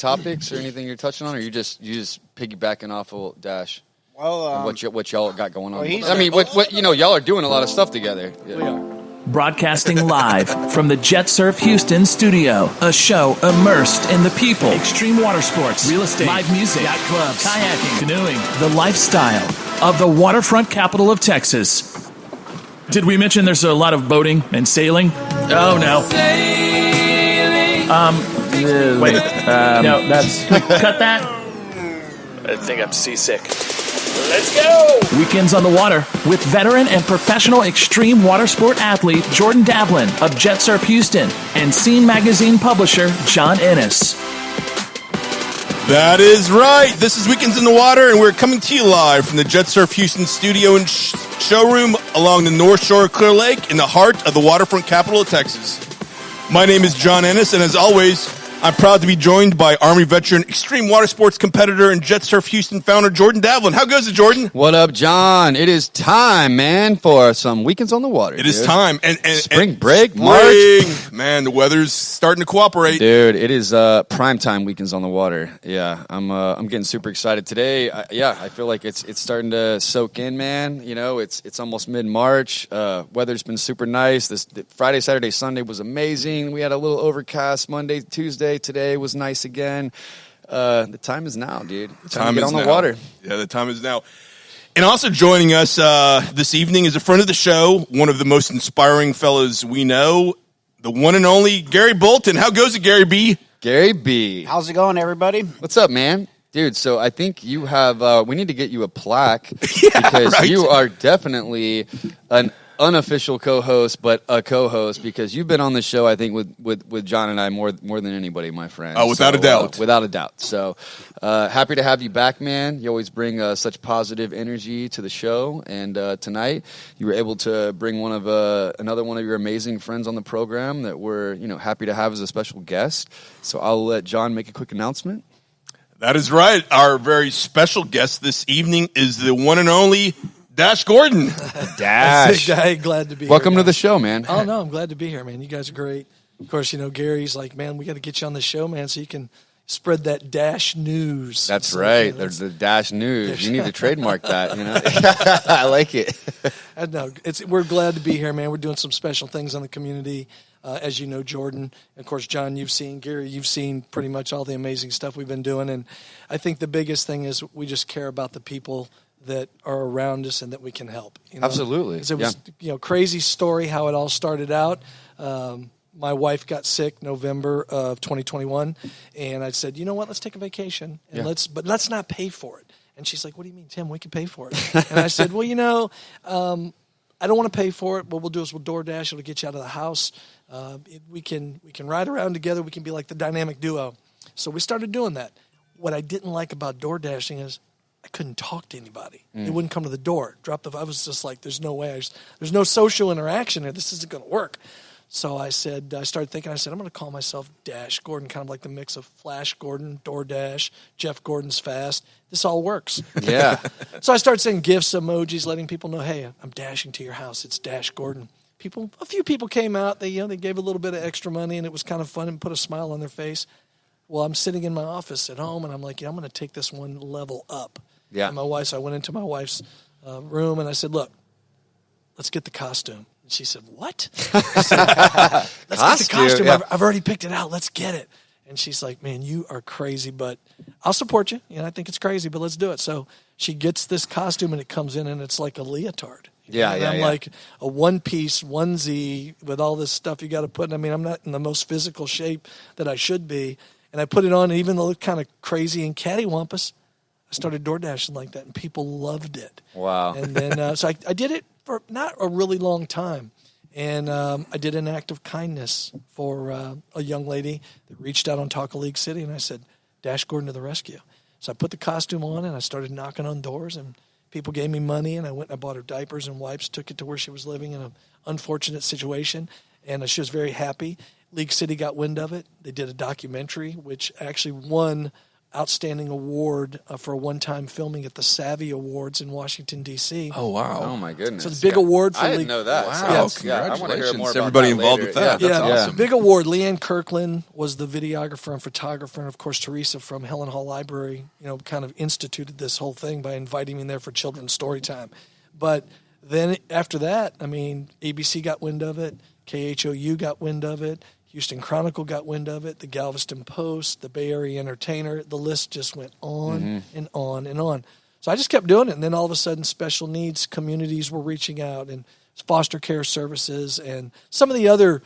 topics or anything you're touching on, or you just piggybacking off of Dash? Well, what y'all got going on? Well, I mean, what y'all are doing a lot of stuff together. Yeah. we are. Broadcasting live from the Jet Surf Houston studio, a show immersed in the people, extreme water sports, real estate, live music, yacht clubs, kayaking, canoeing, the lifestyle of the waterfront capital of Texas. Did we mention there's a lot of boating and sailing? Oh, no. Wait. No, that's... Can we cut that? I think I'm seasick. Let's go! Weekends on the Water with veteran and professional extreme water sport athlete Jordan Davlin of Jet Surf Houston and Scene Magazine publisher John Ennis. That is right. This is Weekends in the Water, and we're coming to you live from the Jet Surf Houston studio and showroom along the North Shore of Clear Lake in the heart of the waterfront capital of Texas. My name is John Ennis, and as always, I'm proud to be joined by Army veteran, extreme water sports competitor, and Jet Surf Houston founder Jordan Davlin. How goes it, Jordan? What up, John? It is time, man, for some Weekends on the Water. It is time. And spring break, spring, March. Man, the weather's starting to cooperate. Dude, it is prime time Weekends on the Water. Yeah, I'm getting super excited today. I feel like it's starting to soak in, man. You know, it's almost mid-March. Weather's been super nice. This Friday, Saturday, Sunday was amazing. We had a little overcast Monday, Tuesday. Today was nice again. The time is now, dude. Time to get on the water. Yeah, the time is now. And also joining us this evening is a friend of the show, one of the most inspiring fellows we know, the one and only Gary Bolton. How goes it, Gary B? Gary B. How's it going, everybody? What's up, man? Dude, so I think you have, we need to get you a plaque because right. you are definitely an unofficial co-host, but a co-host because you've been on the show, I think, with John and I more than anybody, my friend. Oh, without a doubt. Without a doubt. So happy to have you back, man. You always bring such positive energy to the show, and tonight you were able to bring another one of your amazing friends on the program that we're happy to have as a special guest. So I'll let John make a quick announcement. That is right. Our very special guest this evening is the one and only Dash Gordan. Dash. Hey, glad to be Welcome here. to the show, man. Oh, no, I'm glad to be here, man. You guys are great. Of course, Gary's like, man, we got to get you on the show, man, so you can spread that Dash news. That's so, right. man, There's the Dash news. You need to trademark that, I like it. No, we're glad to be here, man. We're doing some special things on the community. As you know, Jordan, of course, John, you've seen, Gary, you've seen pretty much all the amazing stuff we've been doing. And I think the biggest thing is we just care about the people that are around us and that we can help. Absolutely. It was, crazy story how it all started out. My wife got sick November of 2021, and I said, you know what, let's take a vacation, and let's not pay for it. And she's like, what do you mean, Tim, we can pay for it? And I said, well, I don't want to pay for it. What we'll do is we'll DoorDash. It'll get you out of the house. We can ride around together. We can be like the dynamic duo. So we started doing that. What I didn't like about DoorDashing is I couldn't talk to anybody. They wouldn't come to the door. I was just like, there's no way. There's no social interaction here. This isn't going to work. So I started thinking, I'm going to call myself Dash Gordan, kind of like the mix of Flash Gordon, DoorDash, Jeff Gordon's Fast. This all works. Yeah. So I started sending gifts, emojis, letting people know, hey, I'm dashing to your house. It's Dash Gordan. A few people came out. They gave a little bit of extra money, and it was kind of fun and put a smile on their face. Well, I'm sitting in my office at home, and I'm like, I'm going to take this one level up. Yeah. And I went into my wife's room, and I said, look, let's get the costume. And she said, what? I said, let's get the costume. Yeah. I've already picked it out. Let's get it. And she's like, man, you are crazy, but I'll support you. I think it's crazy, but let's do it. So she gets this costume, and it comes in, and it's like a leotard. I'm like a one-piece onesie with all this stuff you got to put in. I mean, I'm not in the most physical shape that I should be. And I put it on, and even though it looked kind of crazy and cattywampus, I started DoorDashing like that, and people loved it. Wow. And then so I did it for not a really long time. And I did an act of kindness for a young lady that reached out on Talk League City, and I said, Dash Gordan to the rescue. So I put the costume on, and I started knocking on doors, and people gave me money, and I went and I bought her diapers and wipes, took it to where she was living in an unfortunate situation, and she was very happy. League City got wind of it. They did a documentary, which actually won outstanding award for a one-time filming at the Savvy Awards in Washington, D.C. Oh, wow. Oh my goodness! So it's a big award for I didn't know that. Wow, So, Yes. I want to hear congratulations more to about everybody that involved later. with that. Yeah. That's yeah, awesome. big award. Leanne Kirkland was the videographer and photographer, and of course Teresa from Helen Hall Library, kind of instituted this whole thing by inviting me in there for children's story time. But then after that, ABC got wind of it, KHOU got wind of it, Houston Chronicle got wind of it, the Galveston Post, the Bay Area Entertainer. The list just went on and on and on. So I just kept doing it, and then all of a sudden special needs communities were reaching out, and foster care services, and some of the other,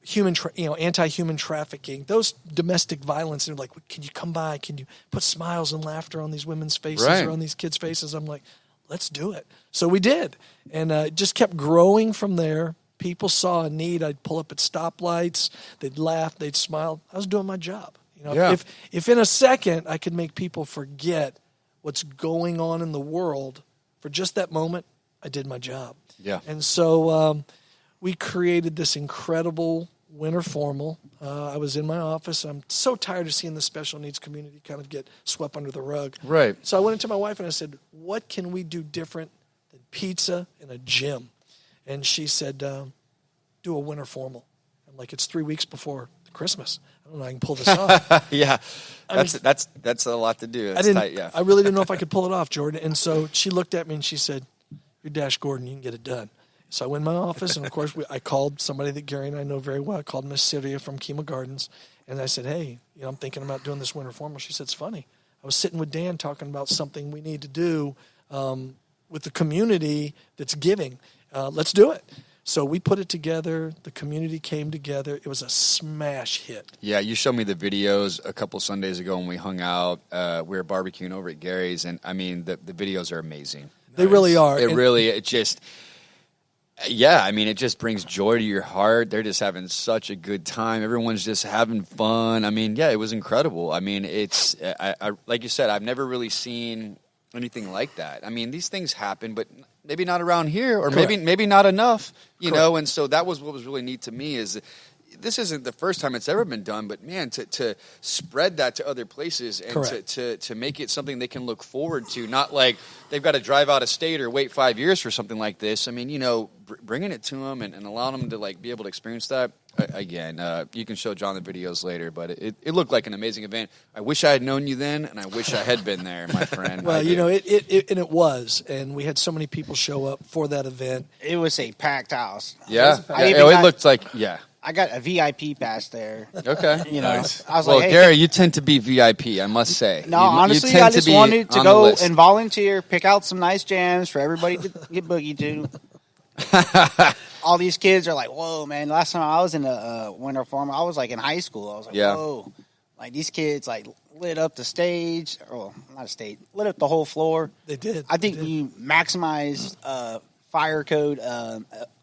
anti-human trafficking, those domestic violence. They're like, can you come by? Can you put smiles and laughter on these women's faces Right. or on these kids' faces? I'm like, let's do it. So we did, and it just kept growing from there. People saw a need. I'd pull up at stoplights. They'd laugh. They'd smile. I was doing my job. Yeah. If in a second I could make people forget what's going on in the world for just that moment, I did my job. Yeah. And so we created this incredible winter formal. I was in my office. I'm so tired of seeing the special needs community kind of get swept under the rug. Right. So I went into my wife and I said, what can we do different than pizza and a gym? And she said, do a winter formal. I'm like, it's 3 weeks before Christmas. I don't know if I can pull this off. Yeah, that's a lot to do. That's tight, yeah. I really didn't know if I could pull it off, Jordan. And so she looked at me and she said, you're Dash Gordan, you can get it done. So I went in my office, and of course I called somebody that Gary and I know very well. I called Miss Syria from Kima Gardens, and I said, hey, I'm thinking about doing this winter formal. She said, it's funny. I was sitting with Dan talking about something we need to do with the community that's giving. Let's do it. So we put it together. The community came together. It was a smash hit. Yeah, you showed me the videos a couple Sundays ago when we hung out. We were barbecuing over at Gary's, and the videos are amazing. They really are. It just brings joy to your heart. They're just having such a good time. Everyone's just having fun. It was incredible. It's I like you said, I've never really seen anything like that. These things happen, but maybe not around here, or maybe not enough, you know. And so that was what was really neat to me is this isn't the first time it's ever been done, but man, to spread that to other places and to make it something they can look forward to, not like they've got to drive out of state or wait 5 years for something like this. Bringing it to them and allowing them to be able to experience that. Again, you can show John the videos later, but it looked like an amazing event. I wish I had known you then, and I wish I had been there, my friend. Well, it was, and we had so many people show up for that event. It was a packed house. Yeah, it looked like, yeah. I got a VIP pass there. Okay. Nice. I was Well, like, hey, Gary, you tend to be VIP, I must say. No, You honestly, tend I just be wanted to on the go list. and volunteer, pick out some nice jams for everybody to get boogie to. All these kids are like, whoa, man. Last time I was in a winter formal, I was in high school. I was like, Yeah. whoa. These kids lit up the stage, or not a stage, lit up the whole floor. They did. I think you maximized fire code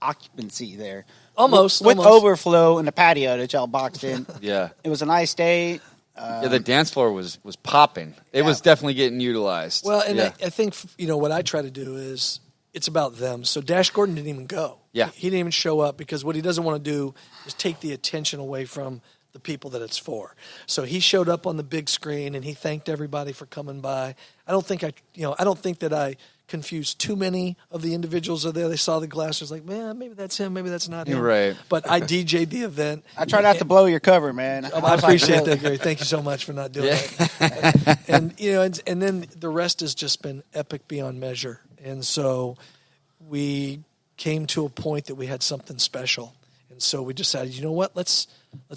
occupancy there. Almost. With overflow in the patio that y'all boxed in. Yeah. It was a nice day. The dance floor was popping. It was definitely getting utilized. Well, and yeah. I think, what I try to do is it's about them. So Dash Gordan didn't even go. Yeah. He didn't even show up because what he doesn't want to do is take the attention away from the people that it's for. So he showed up on the big screen and he thanked everybody for coming by. I don't think that I confused too many of the individuals that are there. They saw the glasses like, man, maybe that's him, maybe that's not him. Right. But I DJ'd the event. I try not to blow your cover, man. I appreciate that, Gary. Thank you so much for not doing that. And then the rest has just been epic beyond measure. And so we came to a point that we had something special. And so we decided, you know what, let's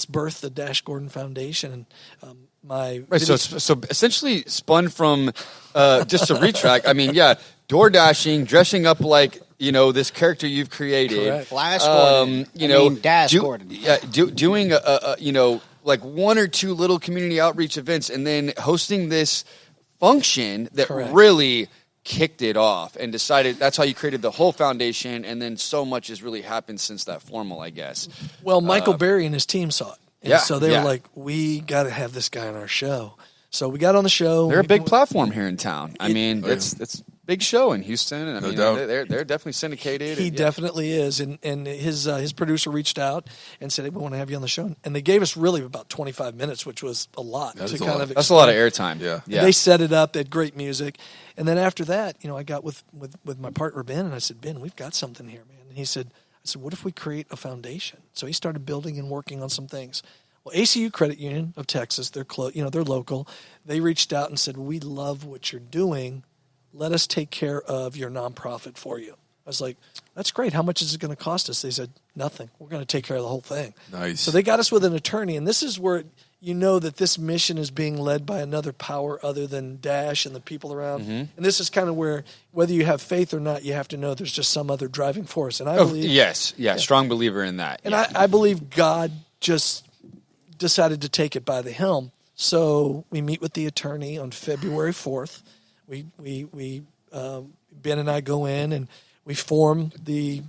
birth the Dash Gordan Foundation. And So essentially spun from just to retract. Door dashing, dressing up like this character you've created. Correct. Flash Gordon. Dash Gordon. Yeah, doing one or two little community outreach events, and then hosting this function that Correct. really kicked it off and decided that's how you created the whole foundation. And then so much has really happened since that formal, I guess. Well, Michael Berry and his team saw it. And Yeah, so they yeah. were like, we got to have this guy on our show. So we got on the show. They're a big platform here in town. I mean, it's a big show in Houston, and I mean, doubt. they're definitely syndicated. He and, definitely is, and his producer reached out and said, hey, we want to have you on the show. And they gave us really about 25 minutes, which was a lot. That's to a kind lot. of That's a lot of airtime. Yeah. And they set it up. They had great music. And then after that, I got with my partner, Ben, and I said, Ben, we've got something here, man. And I said, what if we create a foundation? So he started building and working on some things. Well, ACU Credit Union of Texas, they're they're local. They reached out and said, we love what you're doing. Let us take care of your nonprofit for you. I was like, that's great. How much is it going to cost us? They said, nothing. We're going to take care of the whole thing. Nice. So they got us with an attorney, and this is where you know that this mission is being led by another power other than Dash and the people around. Mm-hmm. And this is kind of where, whether you have faith or not, you have to know there's just some other driving force. And I believe, yes, strong believer in that. and I believe God just decided to take it by the helm. So we meet with the attorney on February 4th. We Ben and I go in and we form the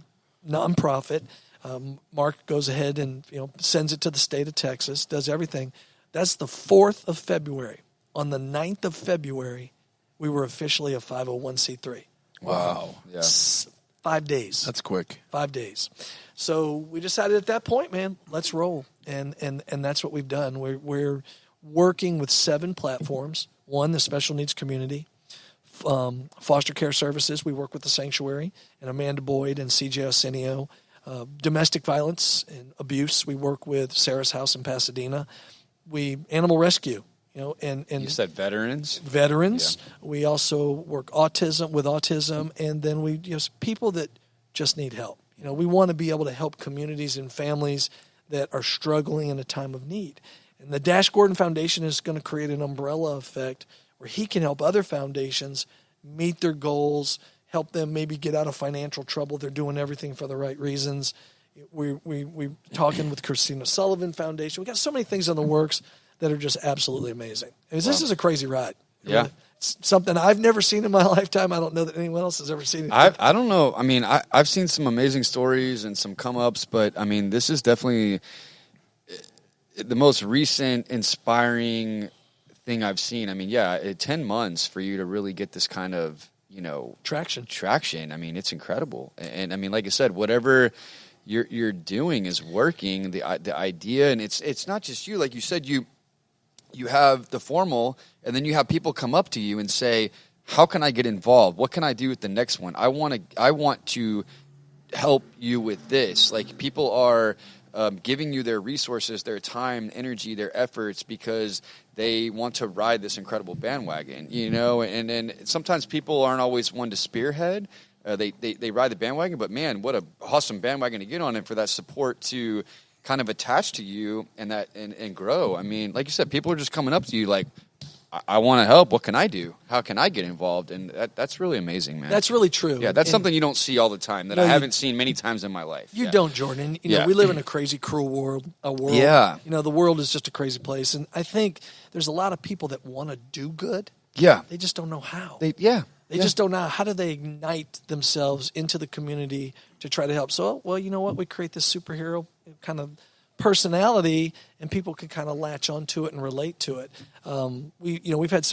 nonprofit. Mark goes ahead and sends it to the state of Texas, does everything. That's the 4th of February. On the 9th of February, we were officially a 501c3. Wow. Yeah. 5 days. That's quick. 5 days. So we decided at that point, man, let's roll. And that's what we've done. We're working with 7 platforms. One, the special needs community. Foster care services. We work with the Sanctuary and Amanda Boyd and CJ Arsenio. Domestic violence and abuse. We work with Sarah's House in Pasadena. Animal rescue. And You said veterans. Veterans. Yeah. We also work with autism, and then we people that just need help. We want to be able to help communities and families that are struggling in a time of need. And the Dash Gordan Foundation is going to create an umbrella effect where he can help other foundations meet their goals, help them maybe get out of financial trouble. They're doing everything for the right reasons. We're talking with Christina Sullivan Foundation. We got so many things in the works that are just absolutely amazing. This is a crazy ride. Yeah. It's something I've never seen in my lifetime. I don't know that anyone else has ever seen it. I don't know. I mean, I've seen some amazing stories and some come-ups, but, I mean, this is definitely the most recent inspiring thing I've seen. I mean, 10 months for you to really get this kind of, traction. I mean, it's incredible. And I mean, like I said, whatever you're doing is working. The idea, and it's not just you. Like you said, you have the formal, and then you have people come up to you and say, how can I get involved? What can I do with the next one? I want to help you with this. Like, people are giving you their resources, their time, energy, their efforts, because they want to ride this incredible bandwagon, and then sometimes people aren't always one to spearhead. They ride the bandwagon, but man, what a awesome bandwagon to get on, and for that support to kind of attach to you and grow. I mean, like you said, people are just coming up to you like, I want to help. What can I do? How can I get involved? And that's really amazing, man. That's really true. Yeah, that's something you don't see all the time, that I haven't seen many times in my life. You don't, Jordan. We live in a crazy, cruel world. Yeah. The world is just a crazy place. And I think there's a lot of people that want to do good. Yeah. They just don't know how. They just don't know how do they ignite themselves into the community to try to help. So, well, you know what? We create this superhero kind of personality, and people can kind of latch onto it and relate to it. We've had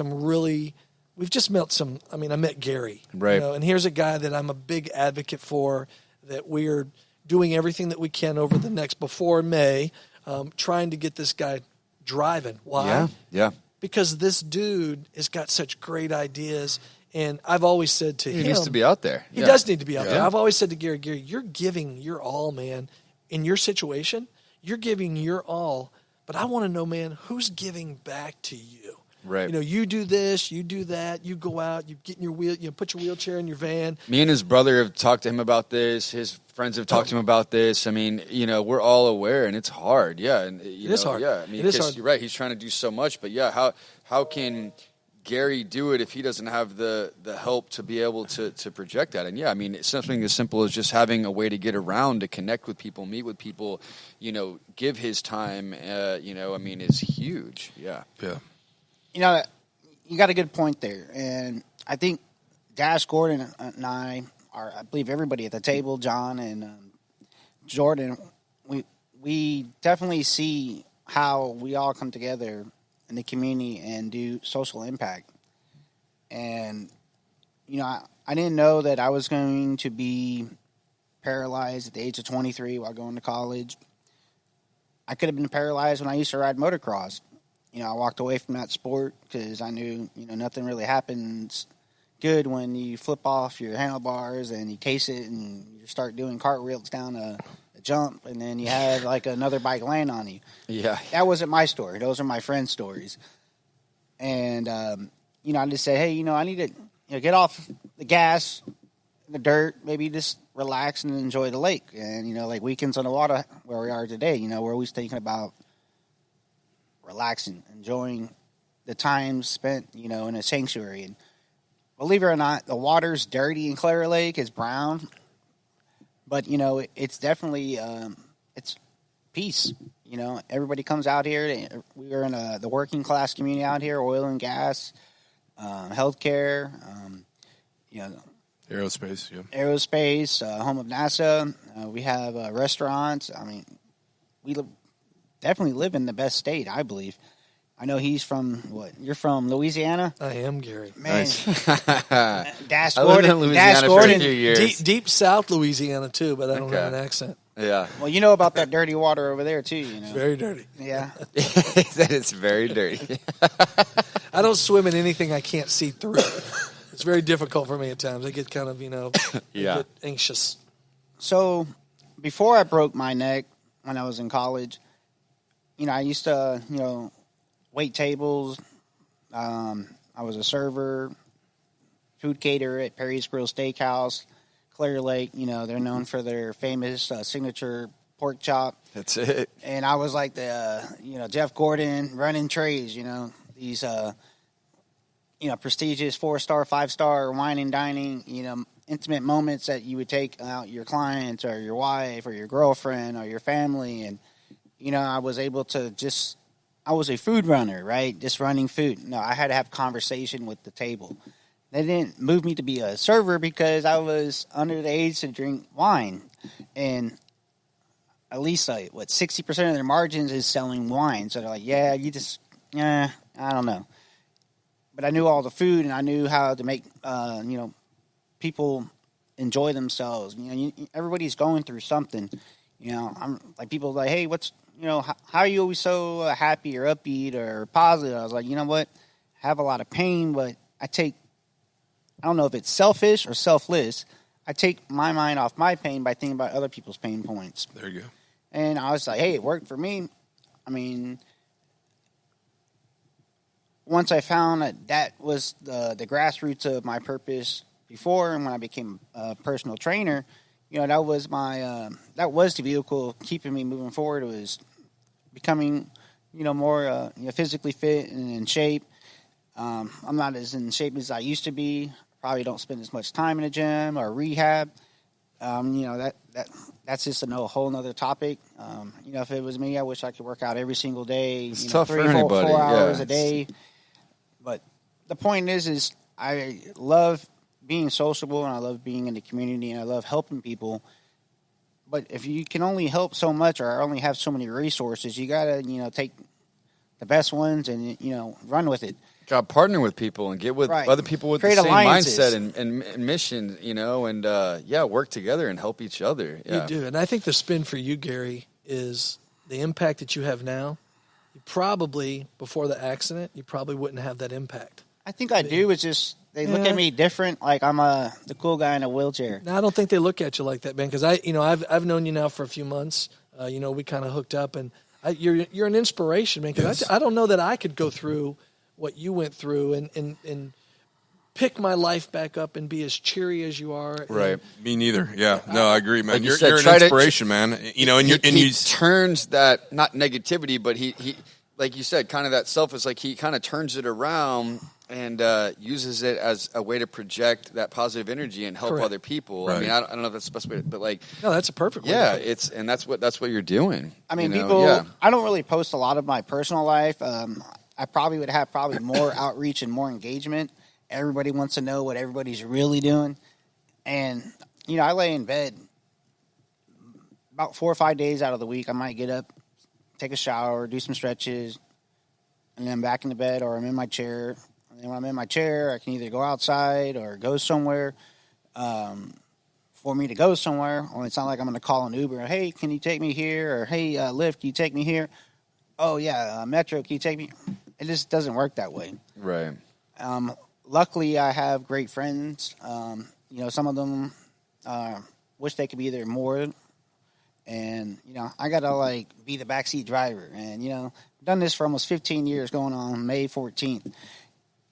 we've just met some. I mean, I met Gary, right? And here's a guy that I'm a big advocate for. That we're doing everything that we can over the next before May, trying to get this guy driving. Why? Yeah. Because this dude has got such great ideas. And I've always said to him, he needs to be out there. He does need to be out there. I've always said to Gary, you're giving your all, man. In your situation, you're giving your all. But I want to know, man, who's giving back to you? Right. You do this, you do that. You go out, you get in your put your wheelchair in your van. Me and his brother have talked to him about this. His friends have talked to him about this. I mean, we're all aware, and it's hard. Yeah, and it is hard. Yeah, I mean, it is hard. You're right. He's trying to do so much, but how can Gary do it if he doesn't have the help to be able to project that? And I mean, it's something as simple as just having a way to get around, to connect with people, meet with people, give his time, I mean, is huge. Yeah. You got a good point there. And I think Dash Gordan and I believe everybody at the table, John and Jordan, we definitely see how we all come together in the community and do social impact. And, I didn't know that I was going to be paralyzed at the age of 23 while going to college. I could have been paralyzed when I used to ride motocross. I walked away from that sport because I knew, nothing really happens good when you flip off your handlebars and you case it and you start doing cartwheels down a jump and then you have like another bike land on you. Yeah. That wasn't my story. Those are my friends' stories. And, I just said, hey, I need to get off the gas, the dirt, maybe just relax and enjoy the lake. And, like weekends on the water where we are today, we're always thinking about relaxing, enjoying the time spent, in a sanctuary. And believe it or not, the water's dirty in Clear Lake. It's brown. But, it's definitely, it's peace. Everybody comes out here. We are in the working class community out here, oil and gas, healthcare, aerospace, home of NASA. We have restaurants. I mean, we definitely live in the best state, I believe. I know he's from, what? You're from Louisiana? I am, Gary. Man. Dash I lived in Gordon. Louisiana Dash for a Gordon. few years. Deep South Louisiana, too, but I don't have an accent. Yeah. Well, you know about that dirty water over there, too, It's very dirty. Yeah. That is very dirty. I don't swim in anything I can't see through. It's very difficult for me at times. I get kind of, I get anxious. So, before I broke my neck when I was in college, I used to, wait tables. I was a server, food caterer at Perry's Grill Steakhouse, Clear Lake. They're known for their famous signature pork chop. That's it. And I was like the, Jeff Gordan running trays, these, prestigious 4-star, 5-star wine and dining, intimate moments that you would take out your clients or your wife or your girlfriend or your family. And, I was able to I was a food runner, right? Just running food. No, I had to have conversation with the table. They didn't move me to be a server because I was under the age to drink wine. And at least, 60% of their margins is selling wine. So they're like, I don't know. But I knew all the food and I knew how to make, people enjoy themselves. Everybody's going through something. I'm like, people are like, hey, how are you always so happy or upbeat or positive? I was like, you know what? I have a lot of pain, but I don't know if it's selfish or selfless. I take my mind off my pain by thinking about other people's pain points. There you go. And I was like, hey, it worked for me. I mean, once I found that was the grassroots of my purpose before, and when I became a personal trainer, that was my that was the vehicle keeping me moving forward. It was becoming, more physically fit and in shape. I'm not as in shape as I used to be. Probably don't spend as much time in the gym or rehab. That's just a whole nother topic. If it was me, I wish I could work out every single day. It's tough 3, for 4, anybody. 4 hours Yeah, a day. But the point is I love being sociable and I love being in the community and I love helping people. But if you can only help so much or only have so many resources, you gotta take the best ones and run with it. Got to partner with people and get with other people with Create the same alliances. mindset and mission, and work together and help each other. Yeah. You do. And I think the spin for you, Gary, is the impact that you have now. You probably, before the accident, you probably wouldn't have that impact. I think I do. It's just they look at me different, like I'm the cool guy in a wheelchair. No, I don't think they look at you like that, man, because I've known you now for a few months. We kind of hooked up, and you're an inspiration, man, because I don't know that I could go through what you went through and pick my life back up and be as cheery as you are. Right. Me neither. Yeah. No, I agree, man. Like you You're said, an inspiration, man. And he turns that, not negativity, but he like you said, kind of that selfish, like he kind of turns it around and uses it as a way to project that positive energy and help other people. Right. I mean, I don't know if that's the best way, but no, that's a perfect way. Yeah, that's what you're doing. I mean, I don't really post a lot of my personal life. I probably would have more outreach and more engagement. Everybody wants to know what everybody's really doing. And, I lay in bed about 4 or 5 days out of the week. I might get up, take a shower, do some stretches, and then back into bed, or I'm in my chair. And then when I'm in my chair, I can either go outside or go somewhere. For me to go somewhere, or it's not like I'm going to call an Uber. Hey, can you take me here? Or hey, Lyft, can you take me here? Oh yeah, Metro, can you take me? It just doesn't work that way. Right. Luckily, I have great friends. Some of them wish they could be there more. And, I got to, be the backseat driver. And, I've done this for almost 15 years going on May 14th.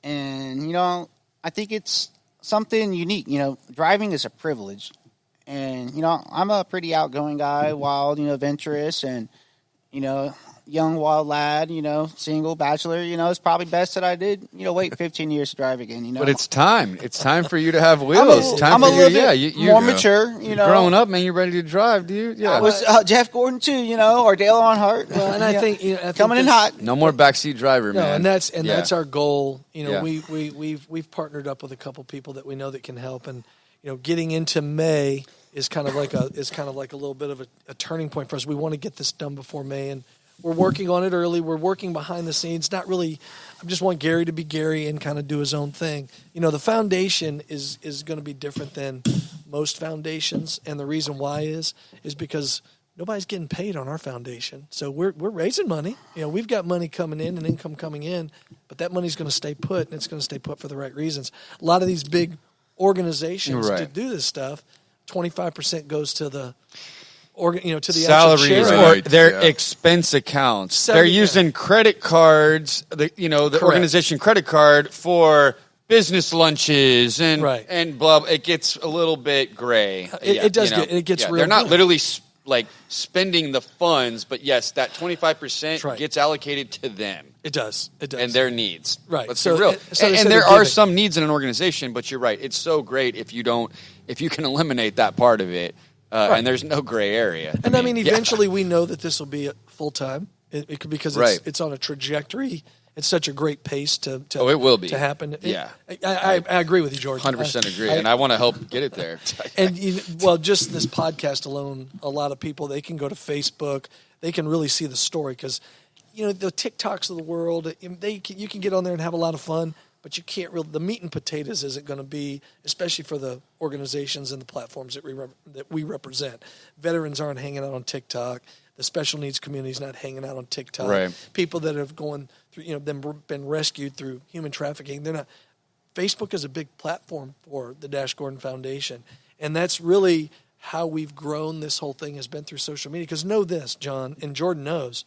And, I think it's something unique. Driving is a privilege. And, I'm a pretty outgoing guy, wild, adventurous, and, young, wild lad, single, bachelor. It's probably best that I did, wait 15 years to drive again, But it's time. It's time for you to have wheels. I'm a little bit more mature, You're growing up, man. You're ready to drive, dude. Yeah. I was Jeff Gordon, too, or Dale Earnhardt. Well, and I think coming in hot. No more backseat driver, No, man. and that's our goal. Yeah. We've partnered up with a couple people that we know that can help, and getting into May is kind of like a little bit of a turning point for us. We want to get this done before May, and we're working on it early. We're working behind the scenes. Not really. I just want Gary to be Gary and kind of do his own thing. The foundation is going to be different than most foundations, and the reason why is because nobody's getting paid on our foundation. So we're raising money. We've got money coming in and income coming in, but that money's going to stay put, and it's going to stay put for the right reasons. A lot of these big organizations to do this stuff, 25% goes to the to the salaries actual or their expense accounts. They're using credit cards, the organization credit card for business lunches and blah. It gets a little bit gray. It does it gets real. They're not good. literally spending the funds, but yes, that 25% gets allocated to them. It does. And their needs. Right. Let's be real. And there are some needs in an organization, but you're right. It's so great if you can eliminate that part of it. And there's no gray area. And eventually we know that this will be full time. It could, because it's on a trajectory. It's such a great pace to it will be to happen. Yeah, I agree with you, George. 100% agree, and I want to help get it there. And just this podcast alone, a lot of people, they can go to Facebook, they can really see the story, because the TikToks of the world, you can get on there and have a lot of fun. But you can't really, the meat and potatoes isn't going to be, especially for the organizations and the platforms that we represent. Veterans aren't hanging out on TikTok. The special needs community is not hanging out on TikTok. Right. People that have gone through, been rescued through human trafficking, they're not. Facebook is a big platform for the Dash Gordon Foundation. And that's really how we've grown. This whole thing has been through social media. Because know this, John, and Jordan knows.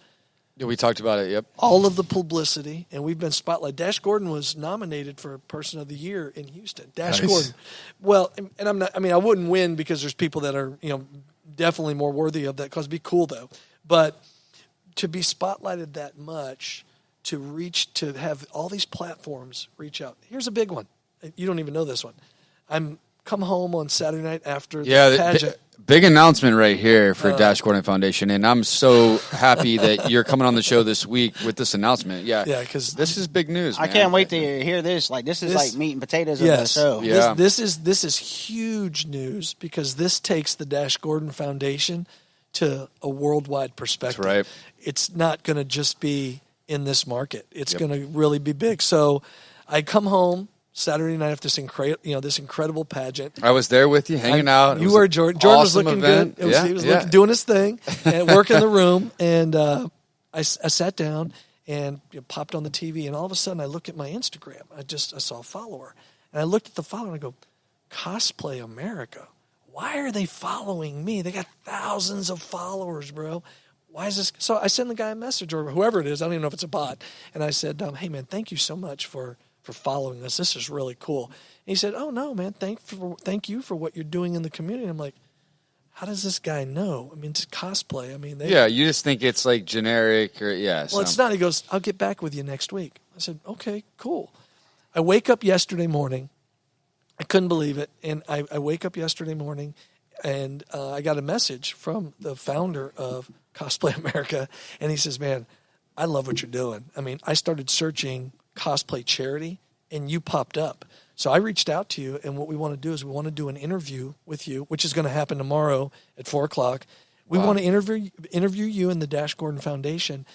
Yeah, we talked about it, yep. All of the publicity, and we've been spotlighted. Dash Gordon was nominated for Person of the Year in Houston. Dash Gordon. Well, and I'm not, I wouldn't win because there's people that are, definitely more worthy of that cause. It'd be cool, though. But to be spotlighted that much, to have all these platforms reach out. Here's a big one. You don't even know this one. I'm come home on Saturday night after the pageant. Big announcement right here for Dash Gordon Foundation, and I'm so happy that you're coming on the show this week with this announcement. Yeah, because this is big news. I can't wait to hear this. This is like meat and potatoes of the show. Yeah. This is huge news, because this takes the Dash Gordon Foundation to a worldwide perspective. That's right. It's not going to just be in this market. It's going to really be big. So I come home Saturday night after this incredible pageant. I was there with you, hanging out. You were Jordan. Jordan was looking good. He was doing his thing and working in the room. And I sat down and popped on the TV. And all of a sudden, I look at my Instagram. I saw a follower, and I looked at the follower and I go, Cosplay America. Why are they following me? They got thousands of followers, bro. Why is this? So I send the guy a message, or whoever it is. I don't even know if it's a bot. And I said, hey man, thank you so much for following us. This is really cool. And he said, oh no, man, thank you for what you're doing in the community. And I'm like, how does this guy know? It's cosplay. You just think it's like generic or Well, it's not. He goes, I'll get back with you next week. I said, okay, cool. I wake up yesterday morning. I couldn't believe it. And I wake up yesterday morning, and I got a message from the founder of Cosplay America. And he says, man, I love what you're doing. I started searching cosplay charity, and you popped up. So I reached out to you, and what we want to do is we want to do an interview with you, which is going to happen tomorrow at 4:00. We want to interview you in the Dash Gordon Foundation,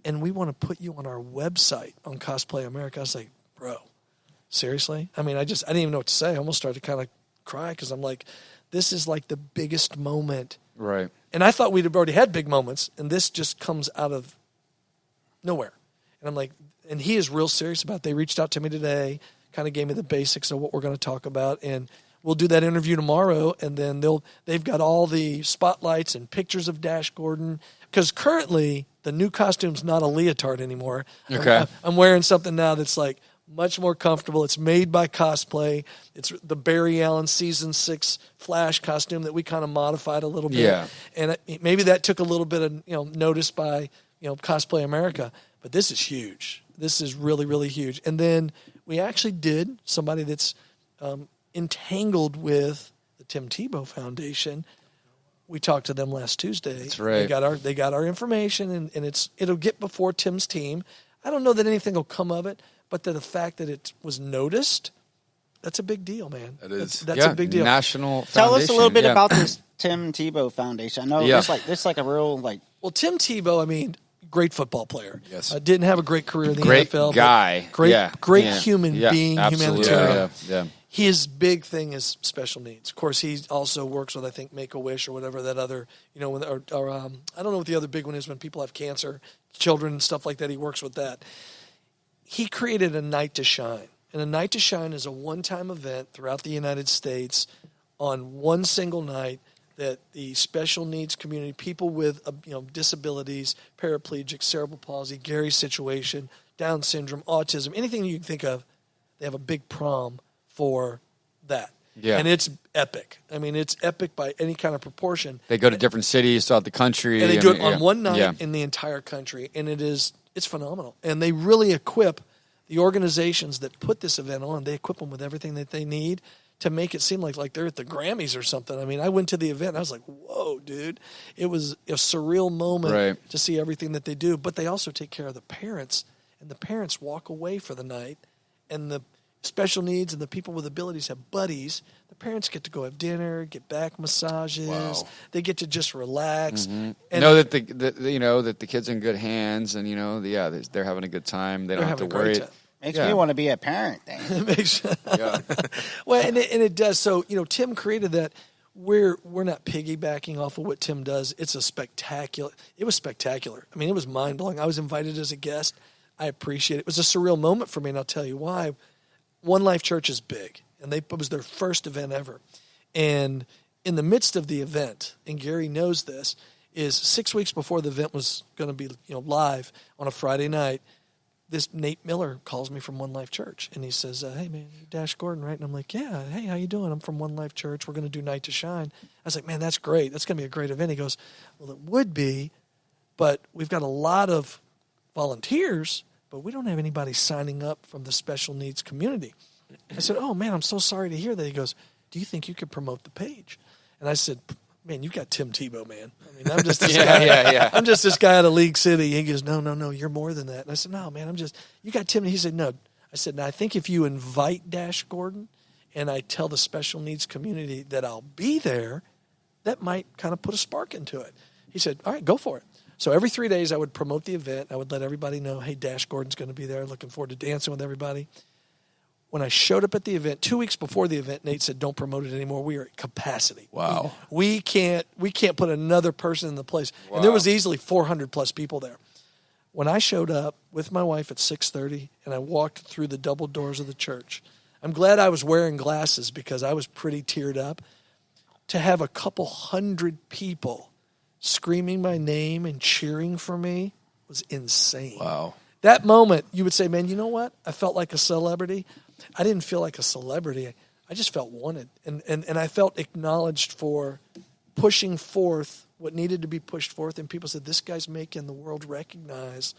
and we want to put you on our website on Cosplay America. I was like, bro, seriously? I mean, I didn't even know what to say. I almost started to kind of cry because I'm like, this is like the biggest moment. Right. And I thought we'd have already had big moments, and this just comes out of nowhere. And I'm like, and he is real serious about it. They reached out to me today, kind of gave me the basics of what we're going to talk about, and we'll do that interview tomorrow, and then they've got all the spotlights and pictures of Dash Gordan, because currently the new costume's not a leotard anymore. Okay. I'm wearing something now that's like much more comfortable. It's made by Cosplay. It's the Barry Allen Season 6 Flash costume that we kind of modified a little bit. Yeah. And maybe that took a little bit of notice by Cosplay America, but this is huge. This is really, really huge. And then we actually did somebody that's entangled with the Tim Tebow Foundation. We talked to them last Tuesday. That's right. They got our information, and it'll get before Tim's team. I don't know that anything will come of it, but the fact that it was noticed, that's a big deal, man. It is. That's a big deal. National Tell us a little bit Foundation, about this Tim Tebow Foundation. I know this is like a real like. Well, Tim Tebow, I mean, great football player. Yes. Didn't have a great career in the Great NFL. guy. Great Yeah. human Yeah, being, absolutely. humanitarian. Yeah. His big thing is special needs. Of course, he also works with, I think, Make-A-Wish or whatever that other, I don't know what the other big one is when people have cancer, children and stuff like that. He works with that. He created a Night to Shine. And a Night to Shine is a one-time event throughout the United States on one single night that the special needs community, people with disabilities, paraplegics, cerebral palsy, Gary's situation, Down syndrome, autism, anything you can think of, they have a big prom for that. Yeah. And it's epic. I mean, it's epic by any kind of proportion. They go to different cities throughout the country. And they do it on yeah. one night Yeah. in the entire country. And it's phenomenal. And they really equip the organizations that put this event on. They equip them with everything that they need to make it seem like they're at the Grammys or something. I mean, I went to the event and I was like, whoa, dude. It was a surreal moment to see everything that they do. But they also take care of the parents. And the parents walk away for the night. And the special needs and the people with abilities have buddies. The parents get to go have dinner, get back massages. Wow. They get to just relax. Mm-hmm. And Know that the kid's in good hands, and they're having a good time. They don't have to worry. Makes me want to be a parent. Yeah. Well, and it does. So Tim created that. We're not piggybacking off of what Tim does. It was spectacular. I mean, it was mind blowing. I was invited as a guest. I appreciate it. It was a surreal moment for me, and I'll tell you why. One Life Church is big, and it was their first event ever. And in the midst of the event, and Gary knows this, is 6 weeks before the event was going to be live on a Friday night, this Nate Miller calls me from One Life Church, and he says, hey, man, you're Dash Gordan, right? And I'm like, yeah, hey, how you doing? I'm from One Life Church. We're going to do Night to Shine. I was like, man, that's great. That's going to be a great event. He goes, well, it would be, but we've got a lot of volunteers, but we don't have anybody signing up from the special needs community. I said, oh, man, I'm so sorry to hear that. He goes, do you think you could promote the page? And I said, man, you got Tim Tebow, man. I mean, I'm just this guy. Yeah. I'm just this guy out of League City. He goes, no, you're more than that. And I said, no, man, you got Tim. He said, no. I said, now, I think if you invite Dash Gordan and I tell the special needs community that I'll be there, that might kind of put a spark into it. He said, all right, go for it. So every 3 days I would promote the event. I would let everybody know, hey, Dash Gordan's going to be there. Looking forward to dancing with everybody. When I showed up at the event, 2 weeks before the event, Nate said, don't promote it anymore. We are at capacity. Wow. We can't put another person in the place. Wow. And there was easily 400 plus people there. When I showed up with my wife at 6:30 and I walked through the double doors of the church, I'm glad I was wearing glasses because I was pretty teared up. To have a couple hundred people screaming my name and cheering for me was insane. Wow. That moment, you would say, man, you know what? I felt like a celebrity. I didn't feel like a celebrity. I just felt wanted. And I felt acknowledged for pushing forth what needed to be pushed forth. And people said, this guy's making the world recognize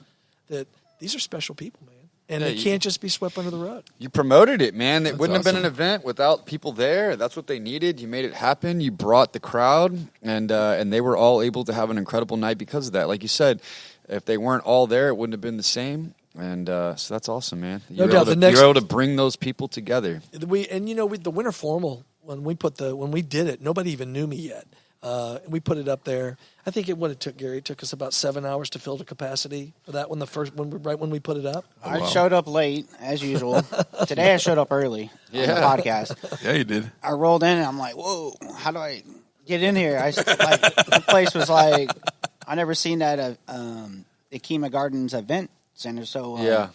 that these are special people, man. And they can't just be swept under the rug. You promoted it, man. It wouldn't have been awesome. an event without people there. That's what they needed. You made it happen. You brought the crowd, and they were all able to have an incredible night because of that. Like you said, if they weren't all there, it wouldn't have been the same. And so that's awesome, man. No doubt. You're able to bring those people together. The Winter Formal, when we did it, nobody even knew me yet. We put it up there. I think it took Gary. It took us about 7 hours to fill the capacity for that one. Right when we put it up. I showed up late as usual. Today I showed up early on the podcast. Yeah, you did. I rolled in and I'm like, whoa, how do I get in here? The place was like, I never seen that Akima Gardens event center so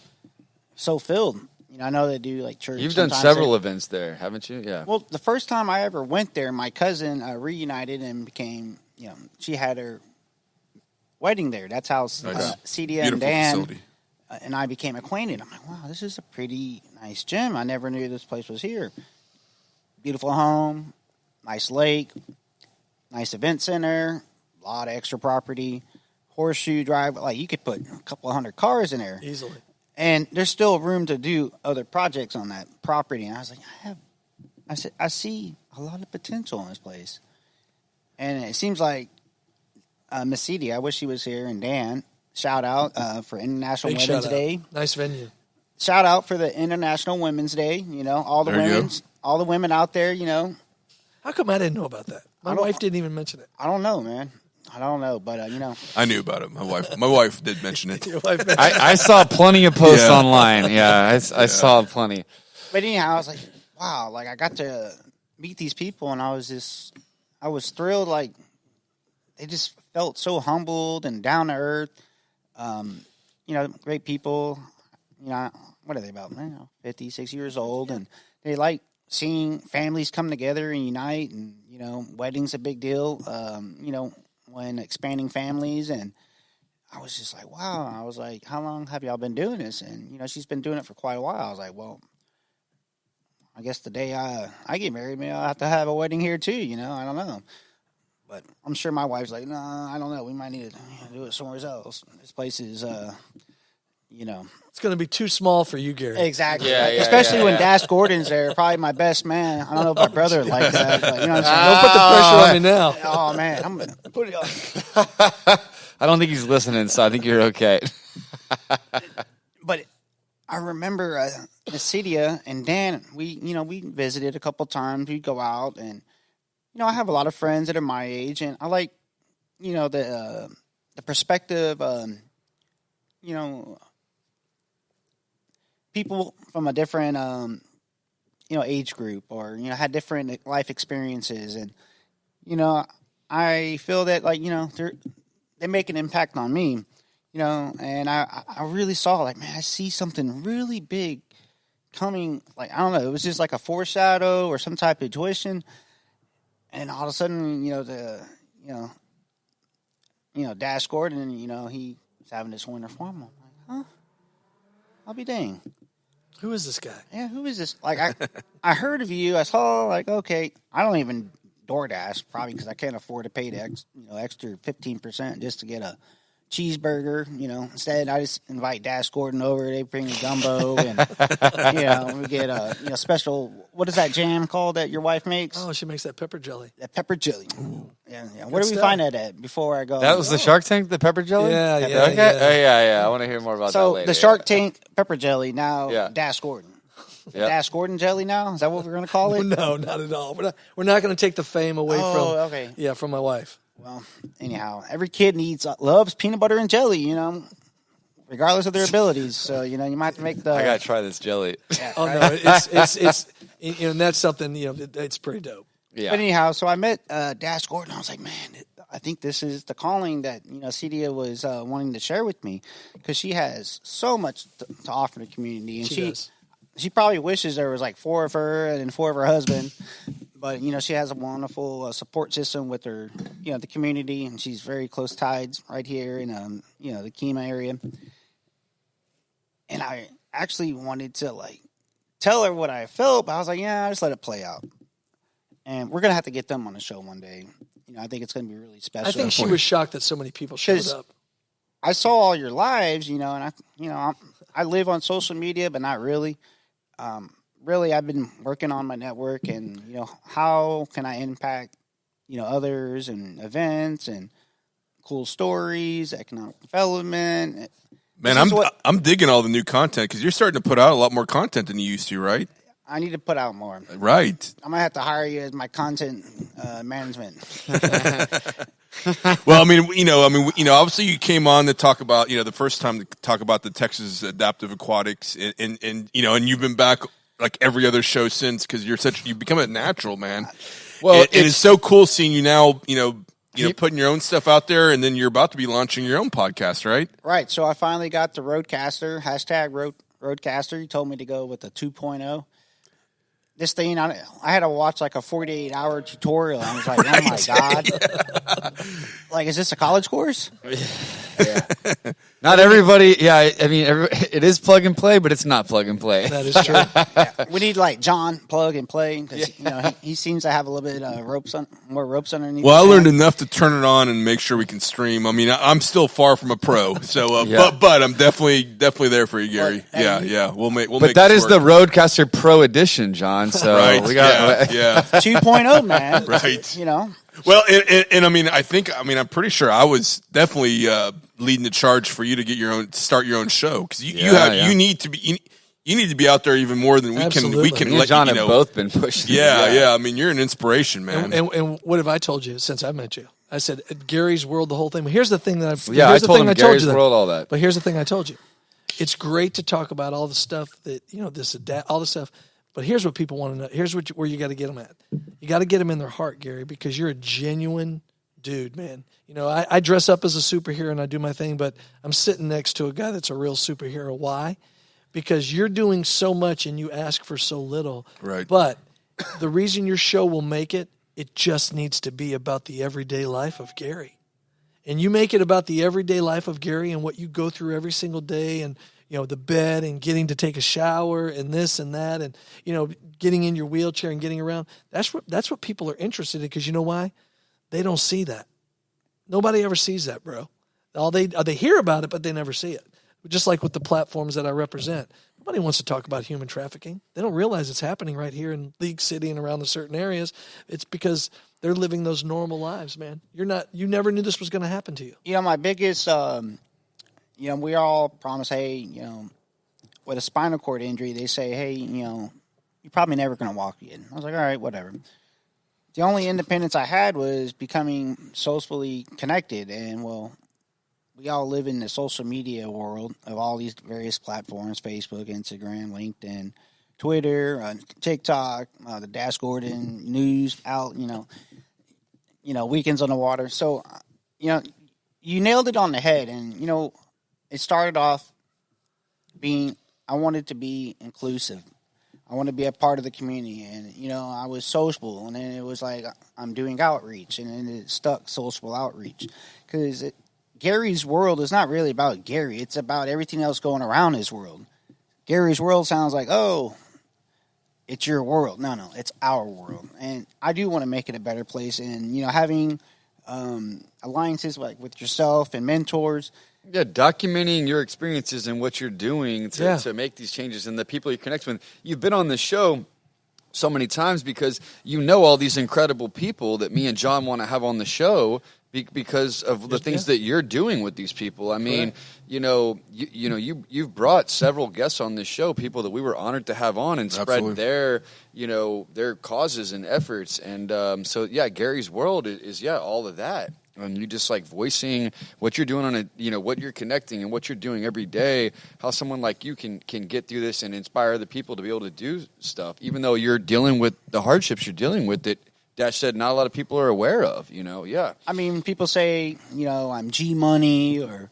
filled. I know they do like church. You've done several events there, haven't you? Yeah. Well, the first time I ever went there, my cousin reunited and became, she had her wedding there. That's how Cedia and Dan and I became acquainted. I'm like, wow, this is a pretty nice gym. I never knew this place was here. Beautiful home, nice lake, nice event center, a lot of extra property, horseshoe drive. Like you could put a couple of 100 cars in there easily. And there's still room to do other projects on that property. And I was like, I see a lot of potential in this place. And it seems like Miss Cedia, I wish she was here, and Dan, shout out for International Big Women's Day. Nice venue. Shout out for the International Women's Day. All the women out there. How come I didn't know about that? My wife didn't even mention it. I don't know, man. I don't know, but I knew about it. My wife did mention it. I saw plenty of posts online. Yeah, I saw plenty. But anyhow, I was like, wow, like I got to meet these people, and I was thrilled. Like they just felt so humbled and down to earth. Great people. What are they about? 56 years old, and they like seeing families come together and unite, and weddings a big deal. When expanding families, and I was just like, wow. I was like, how long have y'all been doing this? And she's been doing it for quite a while. I was like, well, I guess the day I get married, maybe I'll have to have a wedding here too. I don't know, but I'm sure my wife's like, no, I don't know. We might need to do it somewhere else. This place is, it's going to be too small for you, Gary. Exactly. Especially when Dash Gordon's there, probably my best man. I don't know if my brother would like that, but you know what I'm saying? Don't put the pressure on me now. Oh, man. I'm going to put it on. I don't think he's listening, so I think you're okay. But I remember Cedia and Dan, we visited a couple times. We'd go out, and, I have a lot of friends that are my age, and I like, the perspective, people from a different, age group, or had different life experiences, and I feel that they make an impact on me, and I really saw man, I see something really big coming. Like I don't know, it was just like a foreshadow or some type of intuition, and all of a sudden, Dash Gordon, he's having this winter form. I'm like, huh? I'll be dang. Who is this guy? Yeah, who is this? I heard of you. I saw, okay, I don't even DoorDash, probably because I can't afford to pay the extra 15% just to get a cheeseburger. Instead, I just invite Dash Gordon over. They bring me gumbo, and we get a special. What is that jam called that your wife makes? Oh, she makes that pepper jelly. That pepper jelly. Yeah. Where do we find that at before I go? That was the Shark Tank, the pepper jelly? Yeah. Okay. Yeah. I want to hear more about that So later. the Shark Tank pepper jelly now. Dash Gordon. Yep. Dash Gordon jelly now? Is that what we're going to call it? No, not at all. We're not going to take the fame away from my wife. Well, anyhow, every kid loves peanut butter and jelly, regardless of their abilities. So, you might have to make the. I got to try this jelly. Yeah, Oh, right? no, it's and that's something, it's pretty dope. Yeah. But anyhow, so I met Dash Gordon. I was like, man, I think this is the calling that, Cedia was wanting to share with me, because she has so much to offer the community. And she probably wishes there was 4 of her and 4 of her husband. But, she has a wonderful support system with her, the community. And she's very close ties right here in, the Kima area. And I actually wanted to, tell her what I felt. But I was like, yeah, just let it play out. And we're going to have to get them on the show one day. I think it's going to be really special. I think she was shocked that so many people showed up. I saw all your lives, and I live on social media, but not really. Really, I've been working on my network, and how can I impact others and events and cool stories, economic development. Man, I'm digging all the new content, because you're starting to put out a lot more content than you used to, right? I need to put out more. Right. I might have to hire you as my content management. Well, obviously you came on to talk about, the first time to talk about the Texas Adaptive Aquatics, and you've been back like every other show since, because you've become a natural, man. Well, it's so cool seeing you now, putting your own stuff out there, and then you're about to be launching your own podcast, right? Right. So I finally got the Roadcaster, #Roadcaster. You told me to go with the 2.0. This thing, I had to watch like a 48-hour tutorial. I was like, oh my God. Like, is this a college course? Yeah. Not everybody. Yeah, I mean, it is plug and play, but it's not plug and play. That is true. Yeah. We need like John plug and play, because he seems to have a little bit more ropes underneath. Well, I learned enough to turn it on and make sure we can stream. I mean, I'm still far from a pro, so but I'm definitely there for you, Gary. We'll make. But that is the Roadcaster Pro Edition, John. So right. We got 2.0, man. Right. Well, and I mean, I'm pretty sure I was definitely leading the charge for you to start your own show, because you need to be out there even more than we Absolutely. Me and John have both been pushing. Yeah. I mean, you're an inspiration, man. And what have I told you since I met you? I said Gary's World, the whole thing. Here's the thing that I told him Gary's World, all that. But here's the thing I told you. It's great to talk about all the stuff that all the stuff. But here's what people want to know. Here's where you got to get them at. You got to get them in their heart, Gary, because you're a genuine dude, man. I dress up as a superhero and I do my thing, but I'm sitting next to a guy that's a real superhero. Why? Because you're doing so much and you ask for so little. Right. But the reason your show will make it just needs to be about the everyday life of Gary. And you make it about the everyday life of Gary and what you go through every single day, and the bed and getting to take a shower and this and that, and getting in your wheelchair and getting around. That's what people are interested in, because you know why? They don't see that. Nobody ever sees that, bro. They hear about it, but they never see it. Just like with the platforms that I represent. Nobody wants to talk about human trafficking. They don't realize it's happening right here in League City and around the certain areas. It's because they're living those normal lives, man. You never knew this was going to happen to you. My biggest we all promise, hey, with a spinal cord injury, they say, hey, you're probably never going to walk again. I was like, all right, whatever. The only independence I had was becoming socially connected. And, we all live in the social media world of all these various platforms, Facebook, Instagram, LinkedIn, Twitter, TikTok, the Dash Gordan news out, Weekends on the Water. So, you nailed it on the head. And, it started off being, I wanted to be inclusive. I want to be a part of the community. And, I was sociable. And then it was like, I'm doing outreach. And then it stuck, social outreach. Because Gary's World is not really about Gary. It's about everything else going around his world. Gary's World sounds like, oh, it's your world. No, it's our world. And I do want to make it a better place. And, having alliances like with yourself and mentors. Yeah, documenting your experiences and what you're doing to make these changes, and the people you connect with. You've been on the show so many times because all these incredible people that me and John want to have on the show because of the things that you're doing with these people. I mean, you've brought several guests on this show, people that we were honored to have on and spread their causes and efforts. And Gary's World is all of that. And you just like voicing what you're doing on what you're connecting and what you're doing every day, how someone like you can get through this and inspire other people to be able to do stuff, even though you're dealing with the hardships you're dealing with that Dash said not a lot of people are aware of, I mean, people say, I'm G-Money or,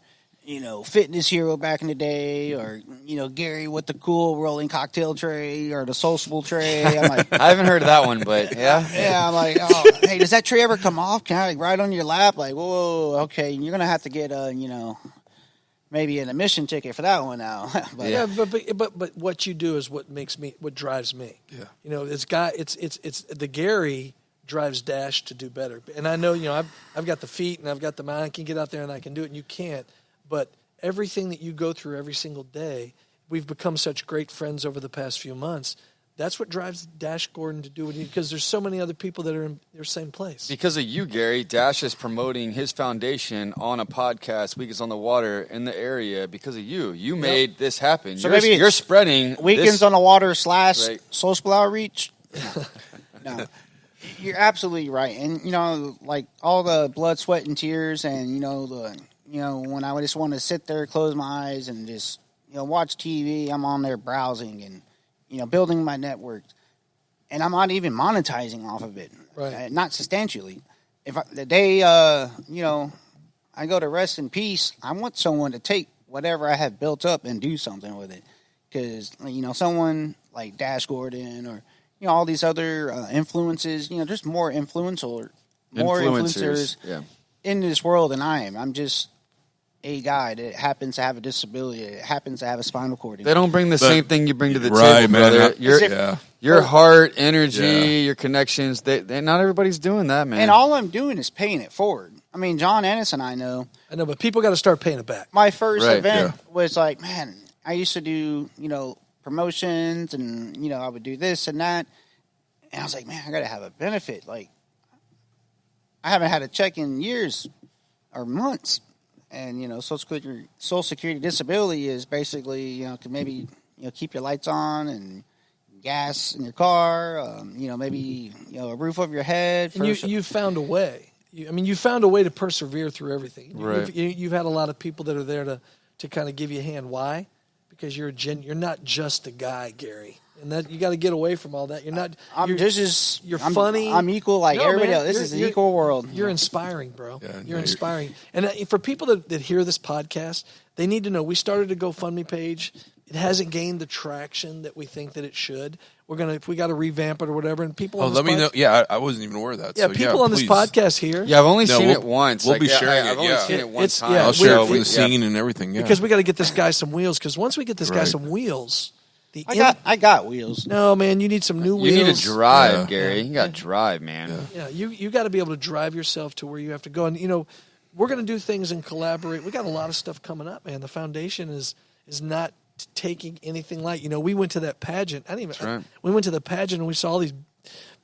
fitness hero back in the day, or, Gary with the cool rolling cocktail tray or the sociable tray. I'm like, I haven't heard of that one, but yeah. Yeah, I'm like, oh, hey, does that tray ever come off? Can I ride on your lap? Like, whoa, okay, you're going to have to get maybe an admission ticket for that one now. but what you do is what drives me. Yeah. It's the Gary drives Dash to do better. And I know, I've got the feet and I've got the mind. I can get out there and I can do it, and you can't. But everything that you go through every single day, we've become such great friends over the past few months That's what drives Dash Gordan to do it, because there's so many other people that are in their same place. Because of you, Gary, Dash is promoting his foundation on a podcast, Weekends on the Water, in the area because of you. You made this happen. So maybe you're spreading Weekends on the Water / Right. social outreach. No, you're absolutely right. And like all the blood, sweat, and tears, and when I just want to sit there, close my eyes, and just watch TV, I'm on there browsing and building my network, and I'm not even monetizing off of it, right? Not substantially. If the day I go to rest in peace, I want someone to take whatever I have built up and do something with it, because someone like Dash Gordan or all these other influences, there's more influencers in this world than I am. I'm just a guy that happens to have a disability, that happens to have a spinal cord injury. They don't bring the same thing you bring to the right, table, man. brother. Your heart, energy, your connections, they not everybody's doing that, man. And all I'm doing is paying it forward. I mean, John Ennis and I know, but people got to start paying it back. My first event was like, man, I used to do, promotions, and, I would do this and that. And I was like, man, I got to have a benefit. Like, I haven't had a check in years or months. And, Social Security disability is basically, can maybe, keep your lights on and gas in your car, maybe, a roof over your head. And you found a way. You found a way to persevere through everything. Right. You've had a lot of people that are there to kind of give you a hand. Why? Because you're not just a guy, Gary. And that you got to get away from all that. You're not. You're funny. I'm equal like everybody else. This is an equal world. You're inspiring, bro. Yeah, you're inspiring. And for people that hear this podcast, they need to know we started a GoFundMe page. It hasn't gained the traction that we think that it should. If we got to revamp it or whatever. And people. Let me know. Yeah, I wasn't even aware of that. Yeah, so, people on this podcast here. Yeah, I've only seen it once. We'll be sharing it. I've only seen it one time. Yeah, I'll share it from the scene and everything. Yeah. Because we got to get this guy some wheels. Because once we get this guy some wheels. I got wheels. No, man, you need some new wheels. You need to drive, Gary. You got to drive, man. Yeah, you got to be able to drive yourself to where you have to go. And, we're going to do things and collaborate. We got a lot of stuff coming up, man. The foundation is not taking anything light. We went to that pageant. We went to the pageant and we saw all these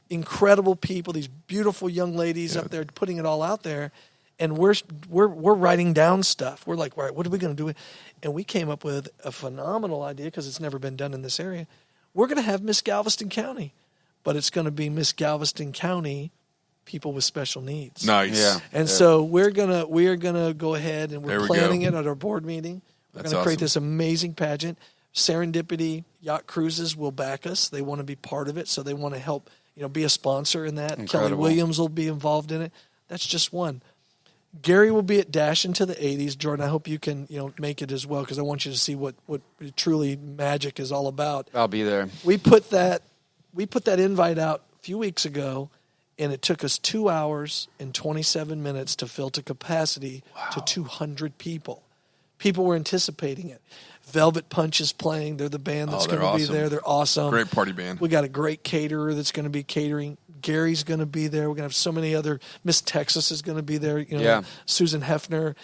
incredible people, these beautiful young ladies up there putting it all out there. And we're writing down stuff. We're like, all right, what are we going to do? And we came up with a phenomenal idea because it's never been done in this area. We're going to have Miss Galveston County, but it's going to be Miss Galveston County people with special needs. Nice. Yeah. And so we're gonna go ahead and we're planning it at our board meeting. We're going to create this amazing pageant. Serendipity Yacht Cruises will back us. They want to be part of it, so they want to help, be a sponsor in that. Incredible. Kelly Williams will be involved in it. That's just one. Gary will be at Dash into the 80s. Jordan, I hope you can, make it as well, because I want you to see what truly magic is all about. I'll be there. We put that invite out a few weeks ago, and it took us 2 hours and 27 minutes to fill to capacity to 200 people. People were anticipating it. Velvet Punch is playing. They're the band that's going to be there. They're awesome. Great party band. We got a great caterer that's going to be catering. Gary's going to be there. We're going to have so many other. Miss Texas is going to be there. Susan Hefner.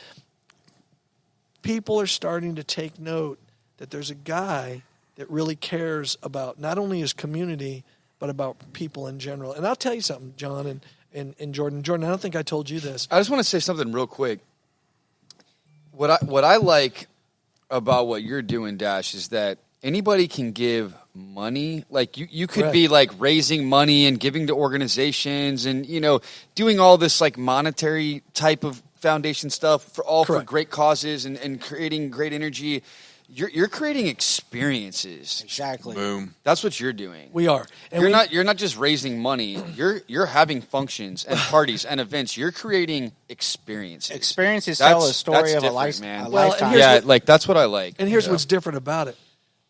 People are starting to take note that there's a guy that really cares about not only his community, but about people in general. And I'll tell you something, John and Jordan. Jordan, I don't think I told you this. I just want to say something real quick. What I like about what you're doing, Dash, is that anybody can give money. Like you could be like raising money and giving to organizations and doing all this like monetary type of foundation stuff for great causes and creating great energy. You're creating experiences. Exactly. Boom. That's what you're doing. We are. And you're not just raising money. You're having functions and parties and events. You're creating experiences. Experiences tell a story of a man. lifetime. That's what I like. And here's what's different about it.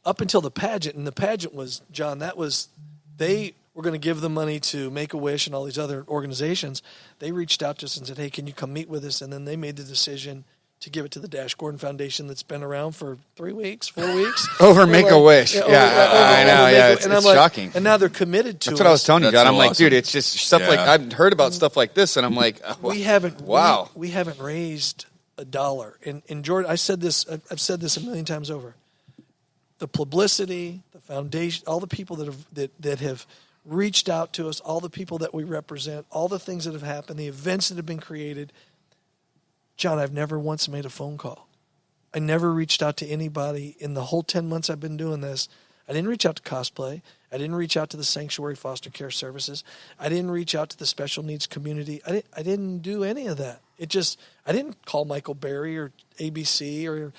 Up until the pageant, and the pageant was, John, they were going to give the money to Make-A-Wish and all these other organizations. They reached out to us and said, hey, can you come meet with us? And then they made the decision to give it to the Dash Gordan Foundation that's been around for 3 weeks, 4 weeks. Over Make-A-Wish. I know. Yeah, it's shocking. And now they're committed to it. That's what I was telling you, John. I'm like, awesome. dude, it's just stuff like, I've heard about stuff like this, and I'm like, we haven't raised $1. And Jordan, I've said this a million times over. the publicity, the foundation, all the people that have reached out to us, all the people that we represent, all the things that have happened, the events that have been created. John, I've never once made a phone call. I never reached out to anybody in the whole 10 months I've been doing this. I didn't reach out to Cosplay. I didn't reach out to the Sanctuary Foster Care Services. I didn't reach out to the special needs community. I didn't do any of that. I didn't call Michael Berry or ABC or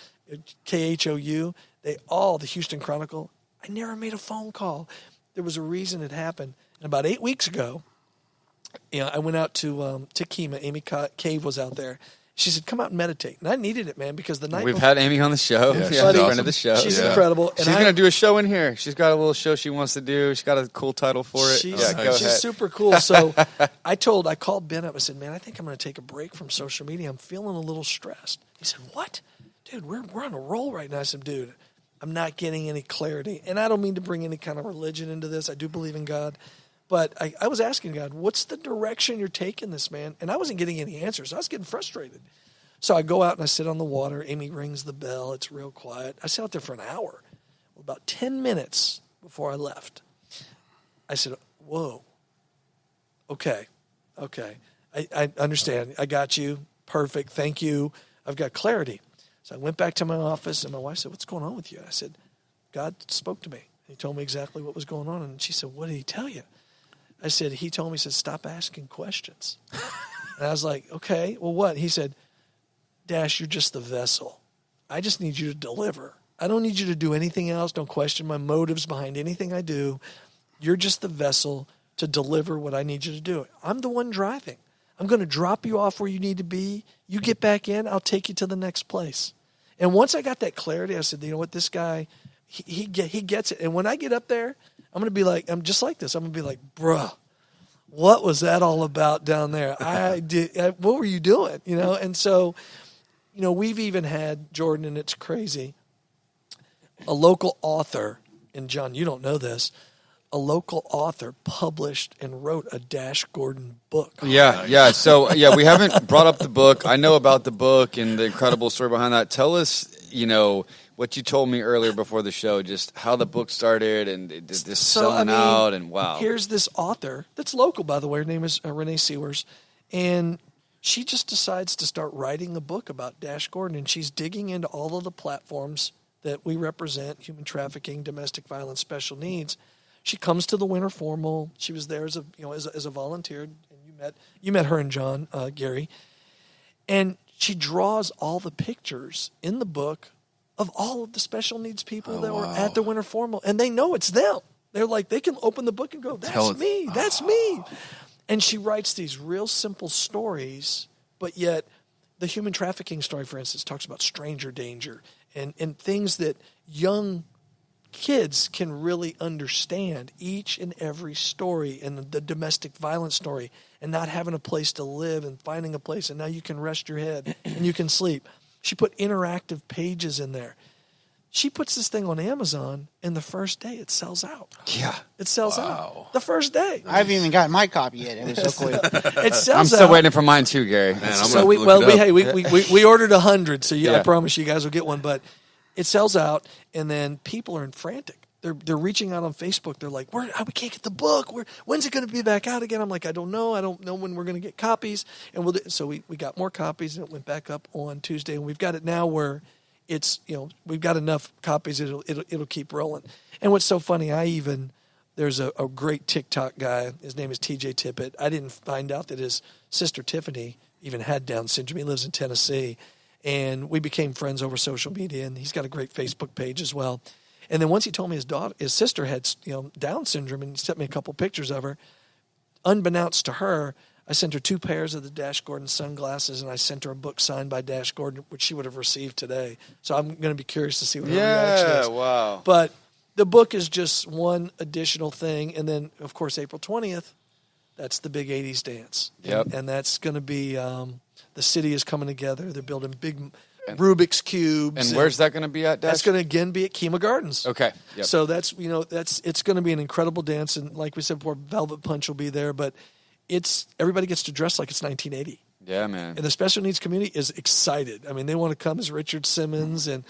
KHOU. The Houston Chronicle. I never made a phone call. There was a reason it happened. And about 8 weeks ago, I went out to Kemah. Amy Cave was out there. She said, come out and meditate. And I needed it, man, because the night We've had Amy on the show. Yeah, She's buddy, a friend of the show. She's incredible. And She's going to do a show in here. She's got a little show she wants to do. She's got a cool title for it. She's Go ahead. super cool. So I called Ben up. I said, man, I think I'm going to take a break from social media. I'm feeling a little stressed. He said, what? Dude, we're on a roll right now. I said, dude, I'm not getting any clarity. And I don't mean to bring any kind of religion into this. I do believe in God. But I was asking God, what's the direction you're taking this, man? And I wasn't getting any answers. I was getting frustrated. So I go out and I sit on the water. Amy rings the bell. It's real quiet. I sat out there for an hour. Well, about 10 minutes before I left, I said, whoa, okay. I understand. I got you. Perfect. Thank you. I've got clarity. So I went back to my office, and my wife said, what's going on with you? I said, God spoke to me. He told me exactly what was going on. And she said, what did he tell you? I said, he told me, he said, stop asking questions. And I was like, okay, well, what? He said, Dash, you're just the vessel. I just need you to deliver. I don't need you to do anything else. Don't question my motives behind anything I do. You're just the vessel to deliver what I need you to do. I'm the one driving. I'm going to drop you off where you need to be. You get back in, I'll take you to the next place. And once I got that clarity, I said, you know what, this guy, he gets it. And when I get up there, I'm just like this. I'm going to be like, bruh, what was that all about down there? What were you doing? And so, we've even had, Jordan, and it's crazy, a local author, and John, you don't know this, a local author published and wrote a Dash Gordan book. Yeah. So, we haven't brought up the book. I know about the book and the incredible story behind that. Tell us, what you told me earlier before the show, just how the book started and this selling out, and wow. Here's this author that's local, by the way. Her name is Renee Sewers, and she just decides to start writing a book about Dash Gordan, and she's digging into all of the platforms that we represent, human trafficking, domestic violence, special needs. She comes to the Winter Formal. She was there as a volunteer, and you met her and John, Gary, and she draws all the pictures in the book of all of the special needs people that were at the Winter Formal, and they know it's them. They're like, they can open the book and go, that's me. And she writes these real simple stories, but yet the human trafficking story, for instance, talks about stranger danger and things that young kids can really understand, each and every story, and the domestic violence story, and not having a place to live and finding a place, and now you can rest your head and you can sleep. She put interactive pages in there. She puts this thing on Amazon, and the first day it sells out. Yeah. It sells out. The first day. I haven't even gotten my copy yet. It was so quick. It sells out. I'm still waiting for mine too, Gary. Man, So we ordered 100, so I promise you guys will get one. But it sells out, and then people are frantic. They're reaching out on Facebook. They're like, we can't get the book. When's it going to be back out again? I'm like, I don't know. I don't know when we're going to get copies. And so we got more copies, and it went back up on Tuesday, and we've got it now where it's, we've got enough copies. It'll keep rolling. And what's so funny, there's a great TikTok guy. His name is TJ Tippett. I didn't find out that his sister Tiffany even had Down syndrome. He lives in Tennessee, and we became friends over social media. And he's got a great Facebook page as well. And then once he told me his sister had Down syndrome, and he sent me a couple pictures of her, unbeknownst to her, I sent her 2 pairs of the Dash Gordan sunglasses, and I sent her a book signed by Dash Gordan, which she would have received today. So I'm going to be curious to see what her reaction is. Yeah, wow. But the book is just one additional thing. And then, of course, April 20th, that's the big 80s dance. Yep. And that's going to be the city is coming together. They're building big Rubik's Cubes. And where's that going to be at, Dash? That's going to, again, be at Kemah Gardens. Okay. Yep. So it's going to be an incredible dance. And like we said before, Velvet Punch will be there. But everybody gets to dress like it's 1980. Yeah, man. And the special needs community is excited. I mean, they want to come as Richard Simmons and,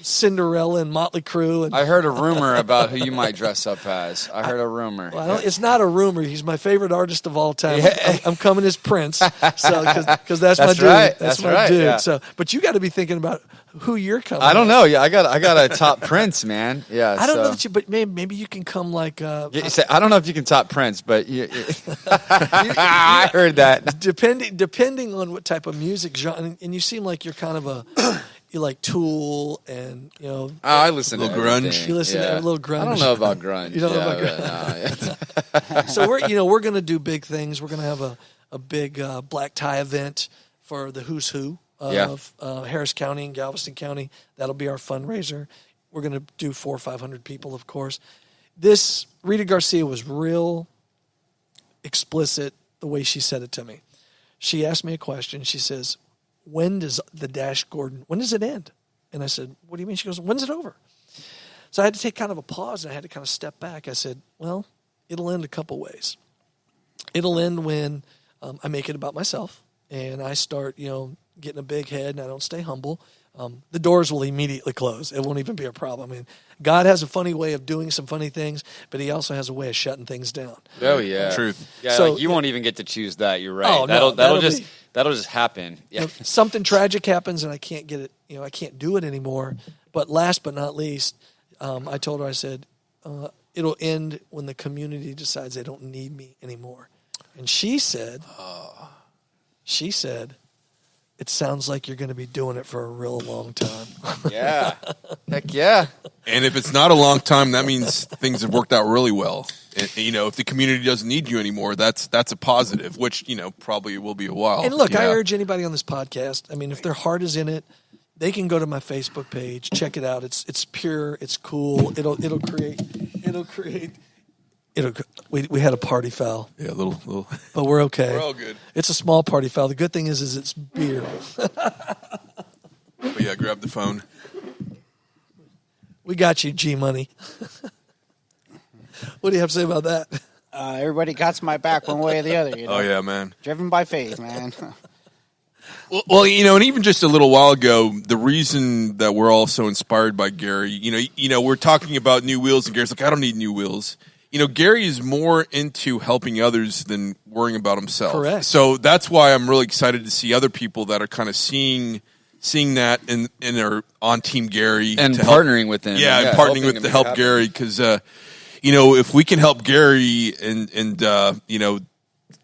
Cinderella and Motley Crue. And I heard a rumor about who you might dress up as. I heard a rumor. Well, it's not a rumor. He's my favorite artist of all time. Yeah. I'm coming as Prince, because that's my dude. Right. That's my right, dude. Yeah. So, but you got to be thinking about who you're coming. I don't know. Yeah, I got a top Prince, man. Yeah, I don't know that but maybe you can come like. I don't know if you can top Prince, but I heard that. Depending on what type of music genre, and you seem like you're kind of you like Tool and I listen to grunge. You listen to a little grunge. I don't know about grunge. You don't know about grunge. So we're going to do big things. We're going to have a big black tie event for the who's who of Harris County and Galveston County. That'll be our fundraiser. We're going to do 400 or 500 people, of course. This Rita Garcia was real explicit the way she said it to me. She asked me a question. She says, when does the Dash Gordan, when does it end? And I said, what do you mean? She goes, when's it over? So I had to take kind of a pause, and I had to kind of step back. I said, well, it'll end a couple ways. It'll end when I make it about myself, and I start, getting a big head, and I don't stay humble. The doors will immediately close. It won't even be a problem. I mean, God has a funny way of doing some funny things, but he also has a way of shutting things down. Oh, yeah. Truth. Yeah, so, you won't even get to choose that. You're right. Oh, no, that'll just happen. Yeah. Something tragic happens, and I can't get it. I can't do it anymore. But last but not least, I told her, I said, it'll end when the community decides they don't need me anymore. And she said, it sounds like you're going to be doing it for a real long time. Yeah. Heck yeah. And if it's not a long time, that means things have worked out really well. And, if the community doesn't need you anymore, that's a positive, which, probably will be a while. And look, I urge anybody on this podcast, I mean, if their heart is in it, they can go to my Facebook page, check it out. It's pure, it's cool. We had a party foul. Yeah, a little. But we're okay. We're all good. It's a small party foul. The good thing is it's beer. But yeah, grab the phone. We got you, G-Money. What do you have to say about that? Everybody got my back one way or the other. Oh, yeah, man. Driven by faith, man. Well, and even just a little while ago, the reason that we're all so inspired by Gary, we're talking about new wheels, and Gary's like, I don't need new wheels. Gary is more into helping others than worrying about himself. Correct. So that's why I'm really excited to see other people that are kind of seeing that and are on Team Gary. And to partnering with him. Yeah, and partnering with to help Gary because, if we can help Gary and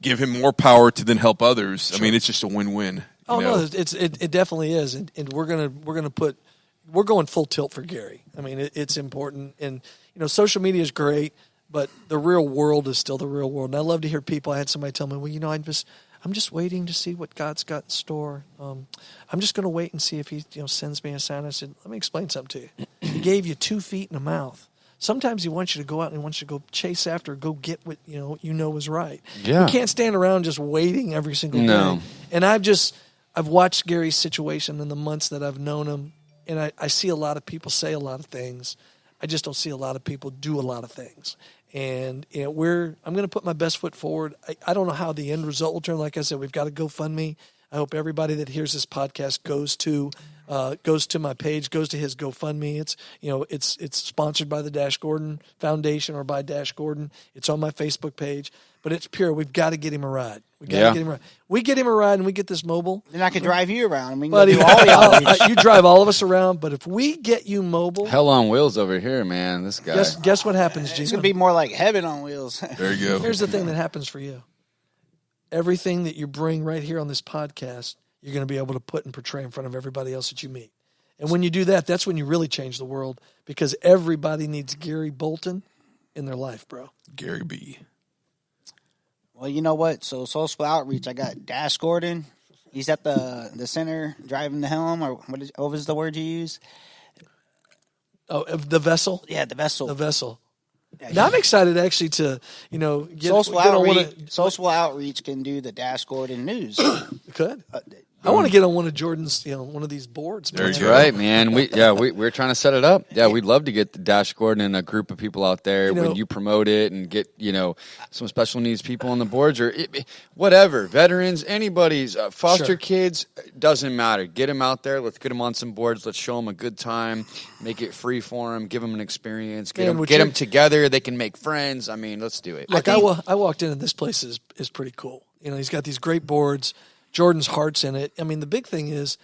give him more power to then help others, sure. I mean, it's just a win-win. Oh, no, it definitely is. And we're going full tilt for Gary. I mean, it's important. And, social media is great. But the real world is still the real world. And I love to hear people. I had somebody tell me, well, I'm just waiting to see what God's got in store. I'm just going to wait and see if he sends me a sign. I said, let me explain something to you. He gave you 2 feet and a mouth. Sometimes he wants you to go out and he wants you to go chase after, go get what is right. Yeah. You can't stand around just waiting every single day. And I've watched Gary's situation in the months that I've known him, and I see a lot of people say a lot of things. I just don't see a lot of people do a lot of things. And I'm going to put my best foot forward. I don't know how the end result will turn. Like I said, we've got a GoFundMe. I hope everybody that hears this podcast goes to my page, goes to his GoFundMe. It's sponsored by the Dash Gordan Foundation or by Dash Gordan. It's on my Facebook page, but it's pure. We've got to get him a ride. We get him a ride, and we get this mobile. Then I can drive you around. I mean, buddy, do all the outreach. You drive all of us around, but if we get you mobile, hell on wheels over here, man. This guy. Guess what happens, G? It's going to be more like heaven on wheels. There you go. Here's the thing that happens for you. Everything that you bring right here on this podcast, you're going to be able to put and portray in front of everybody else that you meet. And when you do that, that's when you really change the world, because everybody needs Gary Bolton in their life, bro. Gary B. Well, you know what? So social outreach, I got Dash Gordan. He's at the center driving the helm, or what was the word you use? Oh, the vessel? Yeah, the vessel. The vessel. Yeah, now I'm excited actually to, get social outreach can do the Dash Gordan news. It could. I want to get on one of Jordan's, one of these boards. Man. There you That's right, man. We're trying to set it up. Yeah, we'd love to get the Dash Gordan and a group of people out there when you promote it and get, some special needs people on the boards or whatever, veterans, anybody's, foster kids, doesn't matter. Get them out there. Let's get them on some boards. Let's show them a good time. Make it free for them. Give them an experience. Get them together. They can make friends. I mean, let's do it. Look, I walked in and this place is pretty cool. He's got these great boards. Jordan's heart's in it. I mean, the big thing is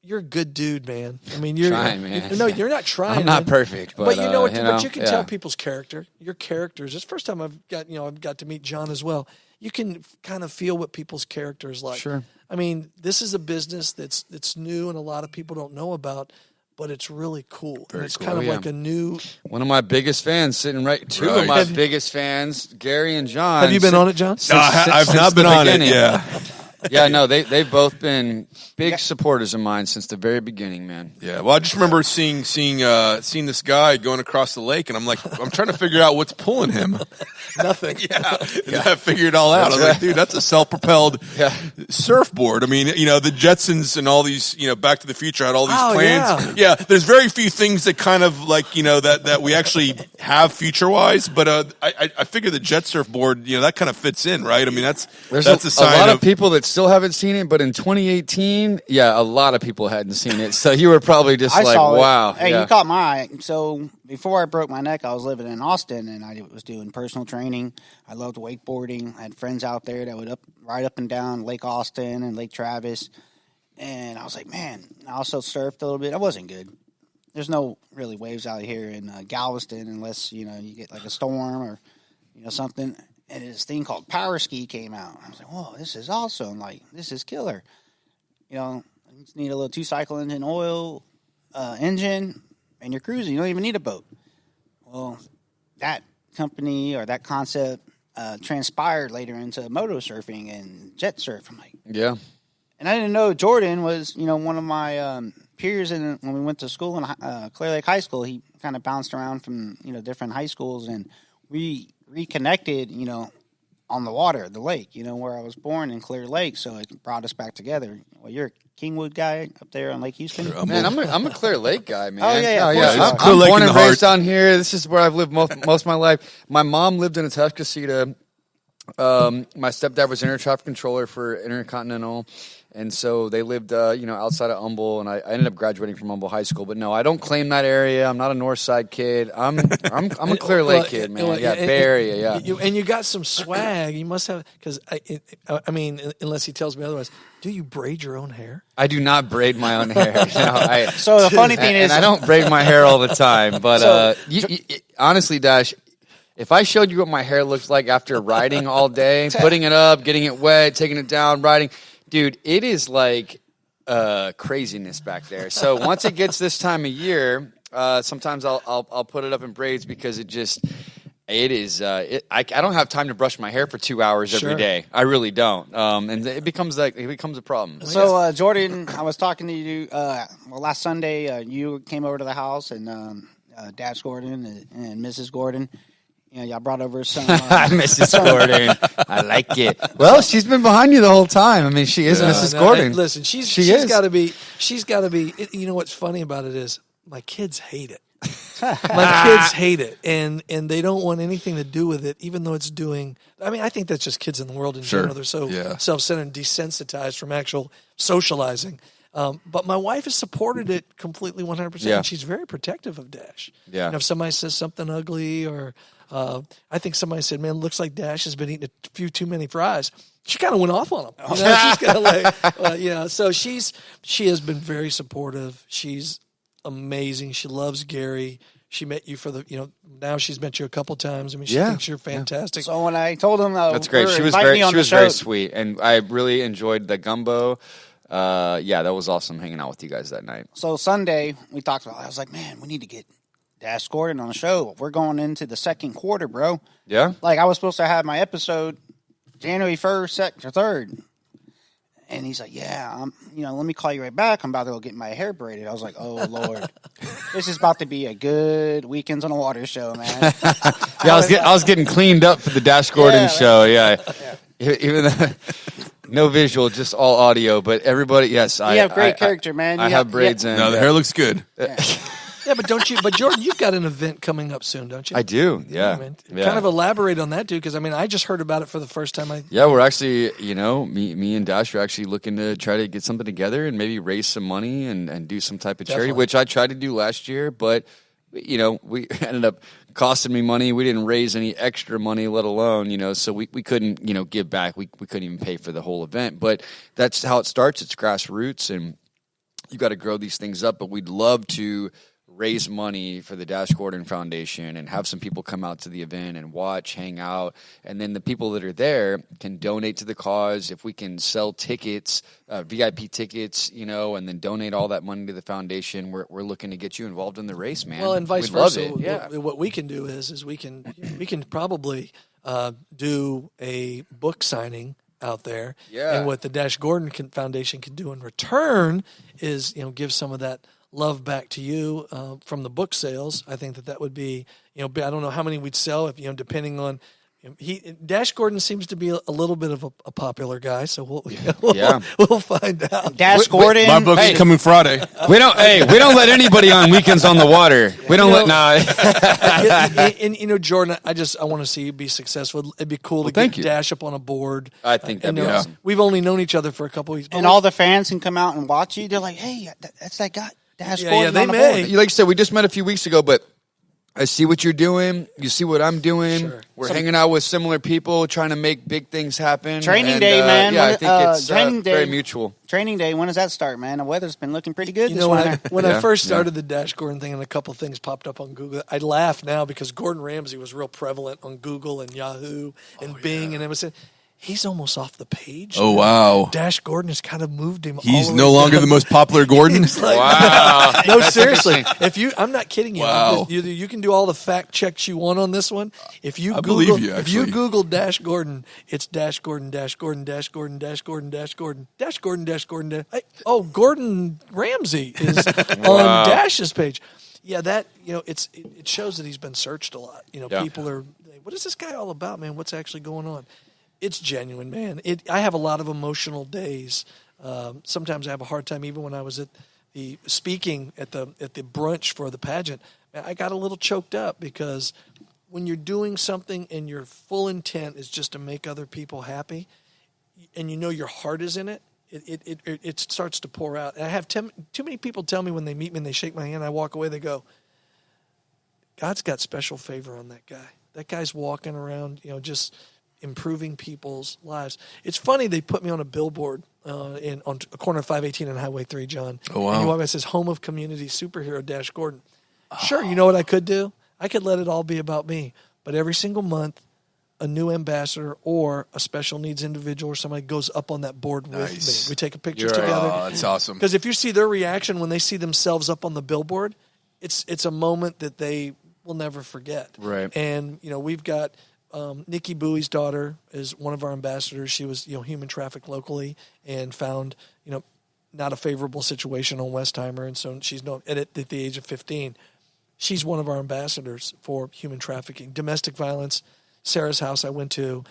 you're a good dude, man. I mean, you're trying, man. No, you're not trying. I'm not perfect, but you know what? But you can tell people's character. Your characters. It's the first time I've got to meet John as well. You can kind of feel what people's character is like. Sure. I mean, this is a business that's new and a lot of people don't know about. But it's really cool. And it's kind of like a new... One of my biggest fans sitting two of my biggest fans, Gary and John. Have you been on it, John? No, I've not been on it, yeah. Yeah, no, they've both been big supporters of mine since the very beginning, man. Yeah, well, I just remember seeing this guy going across the lake, and I'm trying to figure out what's pulling him. Nothing. Yeah. I figured it all out. I was like, dude, that's a self-propelled surfboard. I mean, the Jetsons and all these, Back to the Future had all these plans. Yeah, there's very few things that kind of that we actually have future-wise, but I figure the jet surfboard, that kind of fits in, right? I mean, that's a sign a lot of people that still haven't seen it, but in 2018, a lot of people hadn't seen it. So you were probably just wow. Hey, you caught my eye. So before I broke my neck, I was living in Austin, and I was doing personal training. I loved wakeboarding. I had friends out there that would ride up and down Lake Austin and Lake Travis. And I was like, man, I also surfed a little bit. I wasn't good. There's no really waves out here in Galveston unless, you get like a storm or, something. And this thing called Power Ski came out. I was like, whoa, this is awesome. Like, this is killer. You just need a little two-cycle engine oil engine, and you're cruising. You don't even need a boat. Well, that company or that concept transpired later into moto surfing and jet surf. I'm like, yeah. And I didn't know Jordan was, one of my peers when we went to school in Clear Lake High School. He kind of bounced around from, different high schools, and we reconnected, on the water, the lake, where I was born in Clear Lake, so it brought us back together. Well, you're a Kingwood guy up there on Lake Houston? Man, I'm a Clear Lake guy, man. Oh, yeah. I'm born and raised down here. This is where I've lived most of my life. My mom lived in Atascocita. My stepdad was air traffic controller for Intercontinental. And so they lived, outside of Humble, and I ended up graduating from Humble High School. But no, I don't claim that area. I'm not a North Side kid. I'm a Clear Lake kid, man. Bay Area, yeah. And you got some swag. You must have, because I mean, unless he tells me otherwise. Do you braid your own hair? I do not braid my own hair. No, so the funny thing is, and I don't braid my hair all the time. But honestly, Dash, if I showed you what my hair looks like after riding all day, putting it up, getting it wet, taking it down, riding. Dude, it is like craziness back there. So once it gets this time of year, sometimes I'll put it up in braids because it is. I don't have time to brush my hair for 2 hours every day. I really don't. And it becomes a problem. So Jordan, I was talking to you. Last Sunday, you came over to the house, and Dad Gordan and Mrs. Gordan. Y'all brought over some... Mrs. Gordan. I like it. Well, she's been behind you the whole time. I mean, she is Mrs. Gordan. Listen, she's got to be... You know what's funny about it is my kids hate it. My kids hate it, and they don't want anything to do with it, even though it's doing... I mean, I think that's just kids in the world in general. They're so self-centered and desensitized from actual socializing. But my wife has supported it completely 100%, and she's very protective of Dash. Yeah. If somebody says something ugly or... I think somebody said, man, looks like Dash has been eating a few too many fries. She kind of went off on him. She's kind of like, so she has been very supportive. She's amazing. She loves Gary. She met you now she's met you a couple times. I mean, she thinks you're fantastic. So when I told him, that's great. She was very sweet. And I really enjoyed the gumbo. That was awesome hanging out with you guys that night. So Sunday we talked about, I was like, man, we need to get Dash Gordan on the show. We're going into the second quarter, bro. Yeah. Like, I was supposed to have my episode January 1st, 2nd, or 3rd. And he's like, let me call you right back. I'm about to go get my hair braided. I was like, oh, Lord. This is about to be a good Weekends on the Water show, man. I was getting cleaned up for the Dash Gordan show. Yeah. Even though... No visual, just all audio. But everybody, yes, You have great character, man. I have braids in. No, the hair looks good. Yeah, but don't you? But Jordan, you've got an event coming up soon, don't you? I do. Yeah. Man. Yeah. Kind of elaborate on that, dude, because I mean, I just heard about it for the first time. Yeah, we're actually, me and Dash are actually looking to try to get something together and maybe raise some money and do some type of charity, Definitely. which I tried to do last year, but we ended up costing me money. We didn't raise any extra money, let alone, so we couldn't, give back. We couldn't even pay for the whole event. But that's how it starts. It's grassroots, and you got to grow these things up. But we'd love to raise money for the Dash Gordan Foundation and have some people come out to the event and watch, hang out. And then the people that are there can donate to the cause. If we can sell tickets, VIP tickets, and then donate all that money to the foundation, we're looking to get you involved in the race, man. Well, and vice We'd versa. love it. Yeah. What we can do is we can probably do a book signing out there. Yeah. And what the Dash Gordan Foundation can do in return is, give some of that love back to you from the book sales. I think that would be, I don't know how many we'd sell if, depending on. Dash Gordan seems to be a little bit of a popular guy, so we'll find out. Dash Gordan. My book's coming Friday. We don't let anybody on Weekends on the Water. We don't and Jordan, I want to see you be successful. It'd be cool to thank get you. Dash up on a board. I think that'd be awesome. We've only known each other for a couple weeks, And all the fans can come out and watch you. They're like, hey, that's that guy. Dash Gordan they on the may. board. Like you said, we just met a few weeks ago, but I see what you're doing. You see what I'm doing. Sure. We're hanging out with similar people, trying to make big things happen. Training day, man. Yeah, I think it's training day. very mutual. Training day, when does that start, man? The weather's been looking pretty good this when winter. I first started the Dash Gordan thing and a couple things popped up on Google, I laugh now because Gordon Ramsay was real prevalent on Google and Yahoo and Bing and everything. He's almost off the page. Oh, wow. Dash Gordan has kind of moved him. He's all the no way longer down. the most popular Gordon. Wow. No, That's seriously. interesting. I'm not kidding you. Wow. You can do all the fact checks you want on this one. If you I Google, believe you, if you actually. Google Dash Gordan, it's Dash Gordan, Dash Gordan, Dash Gordan, Dash Gordan, Dash Gordan, Dash Gordan, Dash Gordan. Gordon Ramsay is on Dash's page. Yeah, that it shows that he's been searched a lot. People are, what is this guy all about, man? What's actually going on? It's genuine, man. I have a lot of emotional days. Sometimes I have a hard time, even when I was at the speaking at the brunch for the pageant. Man, I got a little choked up because when you're doing something and your full intent is just to make other people happy, and your heart is in it, it starts to pour out. And I have too many people tell me when they meet me and they shake my hand, I walk away, they go, God's got special favor on that guy. That guy's walking around, just improving people's lives. It's funny, they put me on a billboard on a corner of 518 and Highway 3, John. Oh, wow. And you know what it says? Home of Community Superhero Dash Gordan. Sure, you know what I could do? I could let it all be about me. But every single month, a new ambassador or a special needs individual or somebody goes up on that board with me. We take a picture together. Oh, that's awesome. Because if you see their reaction when they see themselves up on the billboard, it's a moment that they will never forget. Right. And, we've got Nikki Bowie's daughter is one of our ambassadors. She was, human trafficked locally and found, not a favorable situation on Westheimer. And so she's at the age of 15. She's one of our ambassadors for human trafficking. Domestic violence, Sarah's house I went to,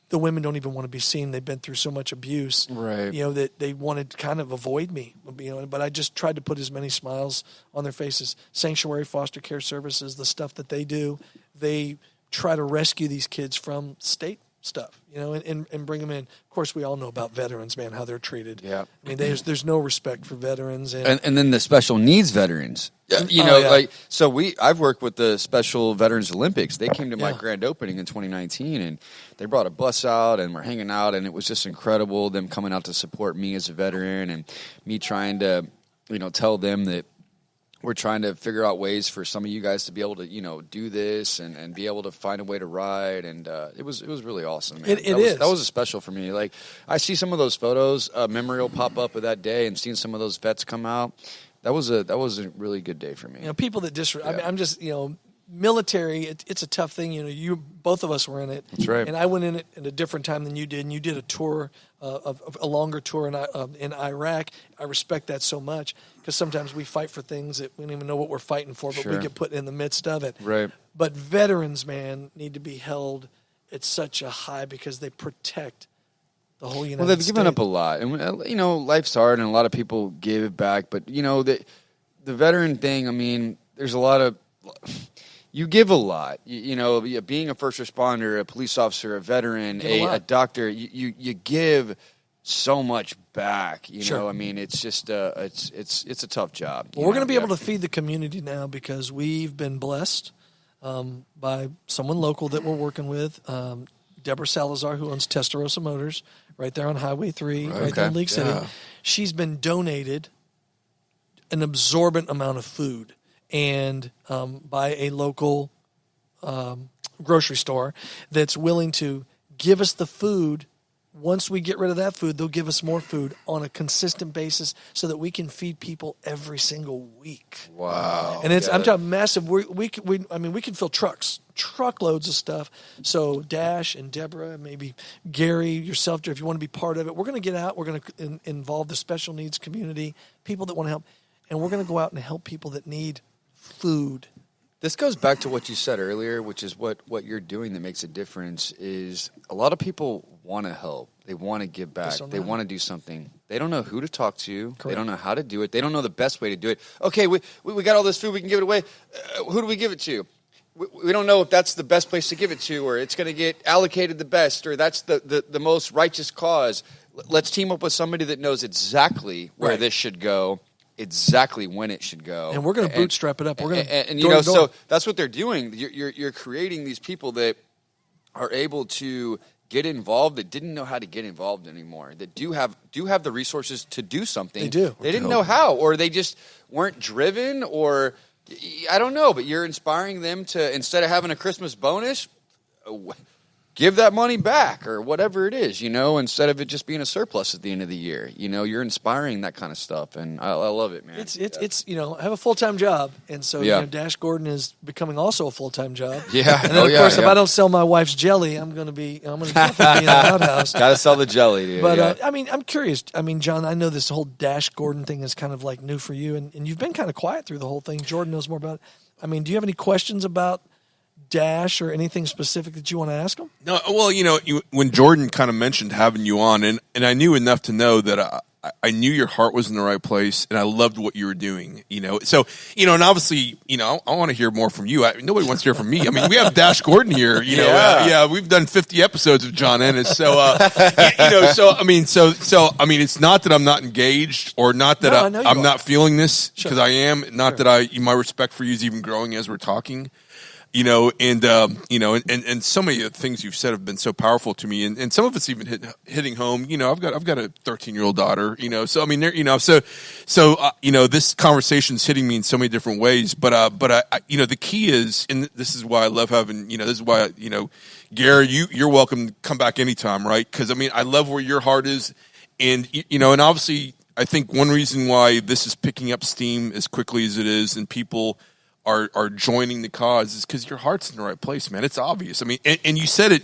the women don't even want to be seen. They've been through so much abuse, right? That they wanted to kind of avoid me, but I just tried to put as many smiles on their faces. Sanctuary foster care services, the stuff that they do, they try to rescue these kids from state stuff, and bring them in. Of course, we all know about veterans, man, how they're treated. Yeah. I mean, there's no respect for veterans. And then the special needs veterans. I've worked with the Special Veterans Olympics. They came to my grand opening in 2019, and they brought a bus out, and we're hanging out, and it was just incredible, them coming out to support me as a veteran, and me trying to, tell them that we're trying to figure out ways for some of you guys to be able to, do this and be able to find a way to ride. And it was really awesome, man. That was special for me. Like, I see some of those photos, memory will pop up of that day, and seeing some of those vets come out. That was a really good day for me. People that I mean, I'm just, military, it's a tough thing. Both of us were in it. That's right. And I went in it at a different time than you did. And you did a tour, a longer tour in Iraq. I respect that so much because sometimes we fight for things that we don't even know what we're fighting for, but we get put in the midst of it. Right. But veterans, man, need to be held at such a high because they protect the whole United Well, they've States. given up a lot, and life's hard, and a lot of people give back. But the veteran thing. I mean, there's a lot of you give a lot. Being a first responder, a police officer, a veteran, a doctor, you give so much back. Sure. I mean, it's just it's a tough job. Well, we're going to be able to feed the community now because we've been blessed by someone local that we're working with, Deborah Salazar, who owns Testarossa Motors, right there on Highway 3, right there in League City. She's been donated an absorbent amount of food and by a local grocery store that's willing to give us the food. Once we get rid of that food, they'll give us more food on a consistent basis so that we can feed people every single week. Wow! And I'm talking massive. We can fill truckloads of stuff. So Dash and Deborah, and maybe Gary, yourself, if you want to be part of it, we're going to get out. We're going to involve the special needs community, people that want to help, and we're going to go out and help people that need food. This goes back to what you said earlier, which is what you're doing that makes a difference. Is a lot of people want to help. They want to give back. They want to do something. They don't know who to talk to. Correct. They don't know how to do it. They don't know the best way to do it. Okay, we got all this food. We can give it away. Who do we give it to? We don't know if that's the best place to give it to, or it's going to get allocated the best, or that's the most righteous cause. Let's team up with somebody that knows exactly where this should go. Exactly when it should go, and we're going to bootstrap it up. We're going to, so that's what they're doing. You're creating these people that are able to get involved, that didn't know how to get involved anymore, that do have the resources to do something. They do. They didn't know how, or they just weren't driven, or I don't know. But you're inspiring them to, instead of having a Christmas bonus, give that money back or whatever it is, instead of it just being a surplus at the end of the year. You're inspiring that kind of stuff, and I love it, man. It's I have a full-time job, and so Dash Gordan is becoming also a full-time job. Yeah. And then, of course, if I don't sell my wife's jelly, I'm going to definitely be in the outhouse. Got to sell the jelly, dude. But, I'm curious. John, I know this whole Dash Gordan thing is kind of like new for you, and you've been kind of quiet through the whole thing. Jordan knows more about it. Do you have any questions about Dash or anything specific that you want to ask him? No, well, when Jordan kind of mentioned having you on, and I knew enough to know that I knew your heart was in the right place, and I loved what you were doing. So and obviously, I want to hear more from you. Nobody wants to hear from me. We have Dash Gordan here. We've done 50 episodes of John Ennis. So, it's not that I'm not engaged or not that I'm not feeling this, because I am. Not that my respect for you is even growing as we're talking. And so many of the things you've said have been so powerful to me, and some of it's even hitting home. I've got a 13-year-old daughter. This conversation's hitting me in so many different ways. But the key is, and this is why I love having. This is why Gary, you're welcome to come back anytime, right? Because I love where your heart is, and and obviously I think one reason why this is picking up steam as quickly as it is, and people are joining the cause, is because your heart's in the right place, man. It's obvious. And you said it,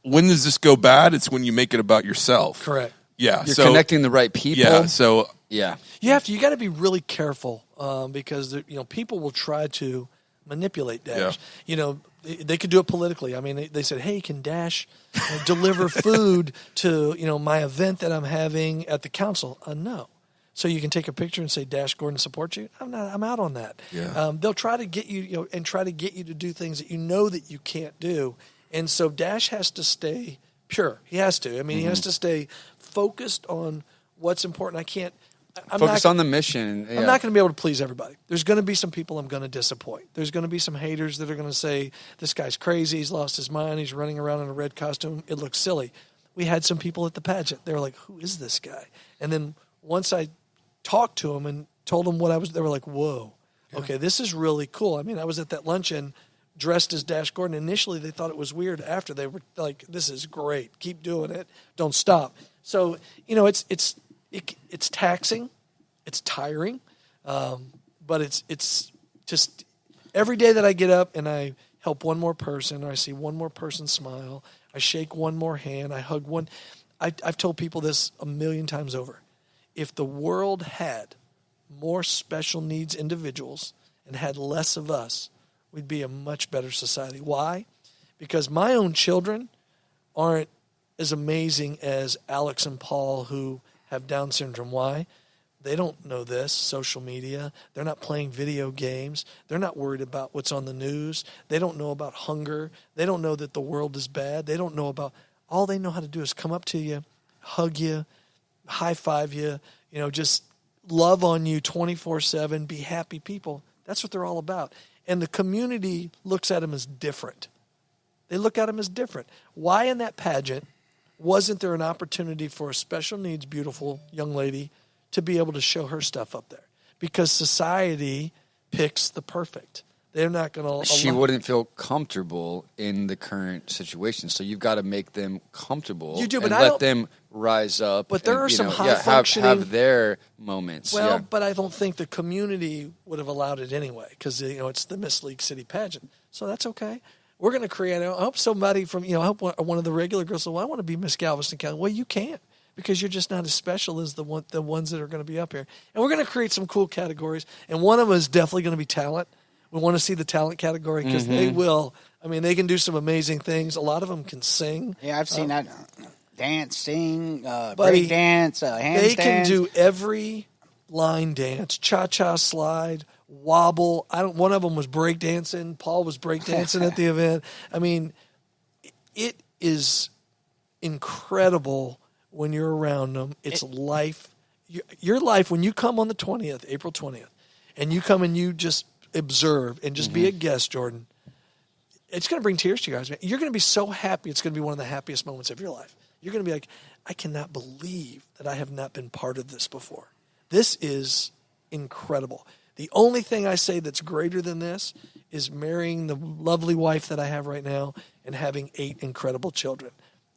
when does this go bad? It's when you make it about yourself. Correct. Yeah. You're connecting the right people. Yeah. So yeah. You got to be really careful because people will try to manipulate Dash. Yeah. They could do it politically. They said, "Hey, can Dash deliver food to my event that I'm having at the council?" No. So you can take a picture and say, Dash Gordan supports you. I'm out on that. Yeah. They'll try to get you, and try to get you to do things that that you can't do. And so Dash has to stay pure. He has to. He has to stay focused on what's important. I'm focus on the mission. I'm not going to be able to please everybody. There's going to be some people I'm going to disappoint. There's going to be some haters that are going to say, this guy's crazy. He's lost his mind. He's running around in a red costume. It looks silly. We had some people at the pageant. They were like, who is this guy? And then once I talked to them and told them what I was, they were like, whoa, okay, this is really cool. I was at that luncheon dressed as Dash Gordan. Initially, they thought it was weird. After, they were like, this is great. Keep doing it. Don't stop. So, it's taxing. It's tiring. But it's just every day that I get up and I help one more person, or I see one more person smile, I shake one more hand, I hug one. I've told people this a million times over. If the world had more special needs individuals and had less of us, we'd be a much better society. Why? Because my own children aren't as amazing as Alex and Paul, who have Down syndrome. Why? They don't know this, social media. They're not playing video games. They're not worried about what's on the news. They don't know about hunger. They don't know that the world is bad. They don't know about, all they know how to do is come up to you, hug you, high five you, just love on you 24/7, be happy people. That's what they're all about. And the community looks at them as different. They look at them as different. Why in that pageant wasn't there an opportunity for a special needs, beautiful young lady to be able to show her stuff up there? Because society picks the perfect. They're not going to. She wouldn't feel comfortable in the current situation, so you've got to make them comfortable. You do, but and let them rise up. But there and, are some know, high functioning. Have their moments. Well, yeah. but I don't think the community would have allowed it anyway because it's the Miss League City pageant, so that's okay. We're going to create. I hope somebody from I hope one of the regular girls said, "Well, I want to be Miss Galveston County." Well, you can't, because you're just not as special as the ones that are going to be up here. And we're going to create some cool categories, and one of them is definitely going to be talent. We want to see the talent category because they will. I mean, they can do some amazing things. A lot of them can sing. Yeah, I've seen that. Dance, sing, break dance, handstand. They can do every line dance, cha-cha slide, wobble. One of them was break dancing. Paul was break dancing at the event. I mean, it is incredible when you're around them. It's life. Your life, when you come on the 20th, April 20th, and you come and you just observe and just be a guest, Jordan, it's going to bring tears to your eyes, man. You're going to be so happy. It's going to be one of the happiest moments of your life. You're going to be like, I cannot believe that I have not been part of this before. This is incredible. The only thing I say that's greater than this is marrying the lovely wife that I have right now and having 8 incredible children.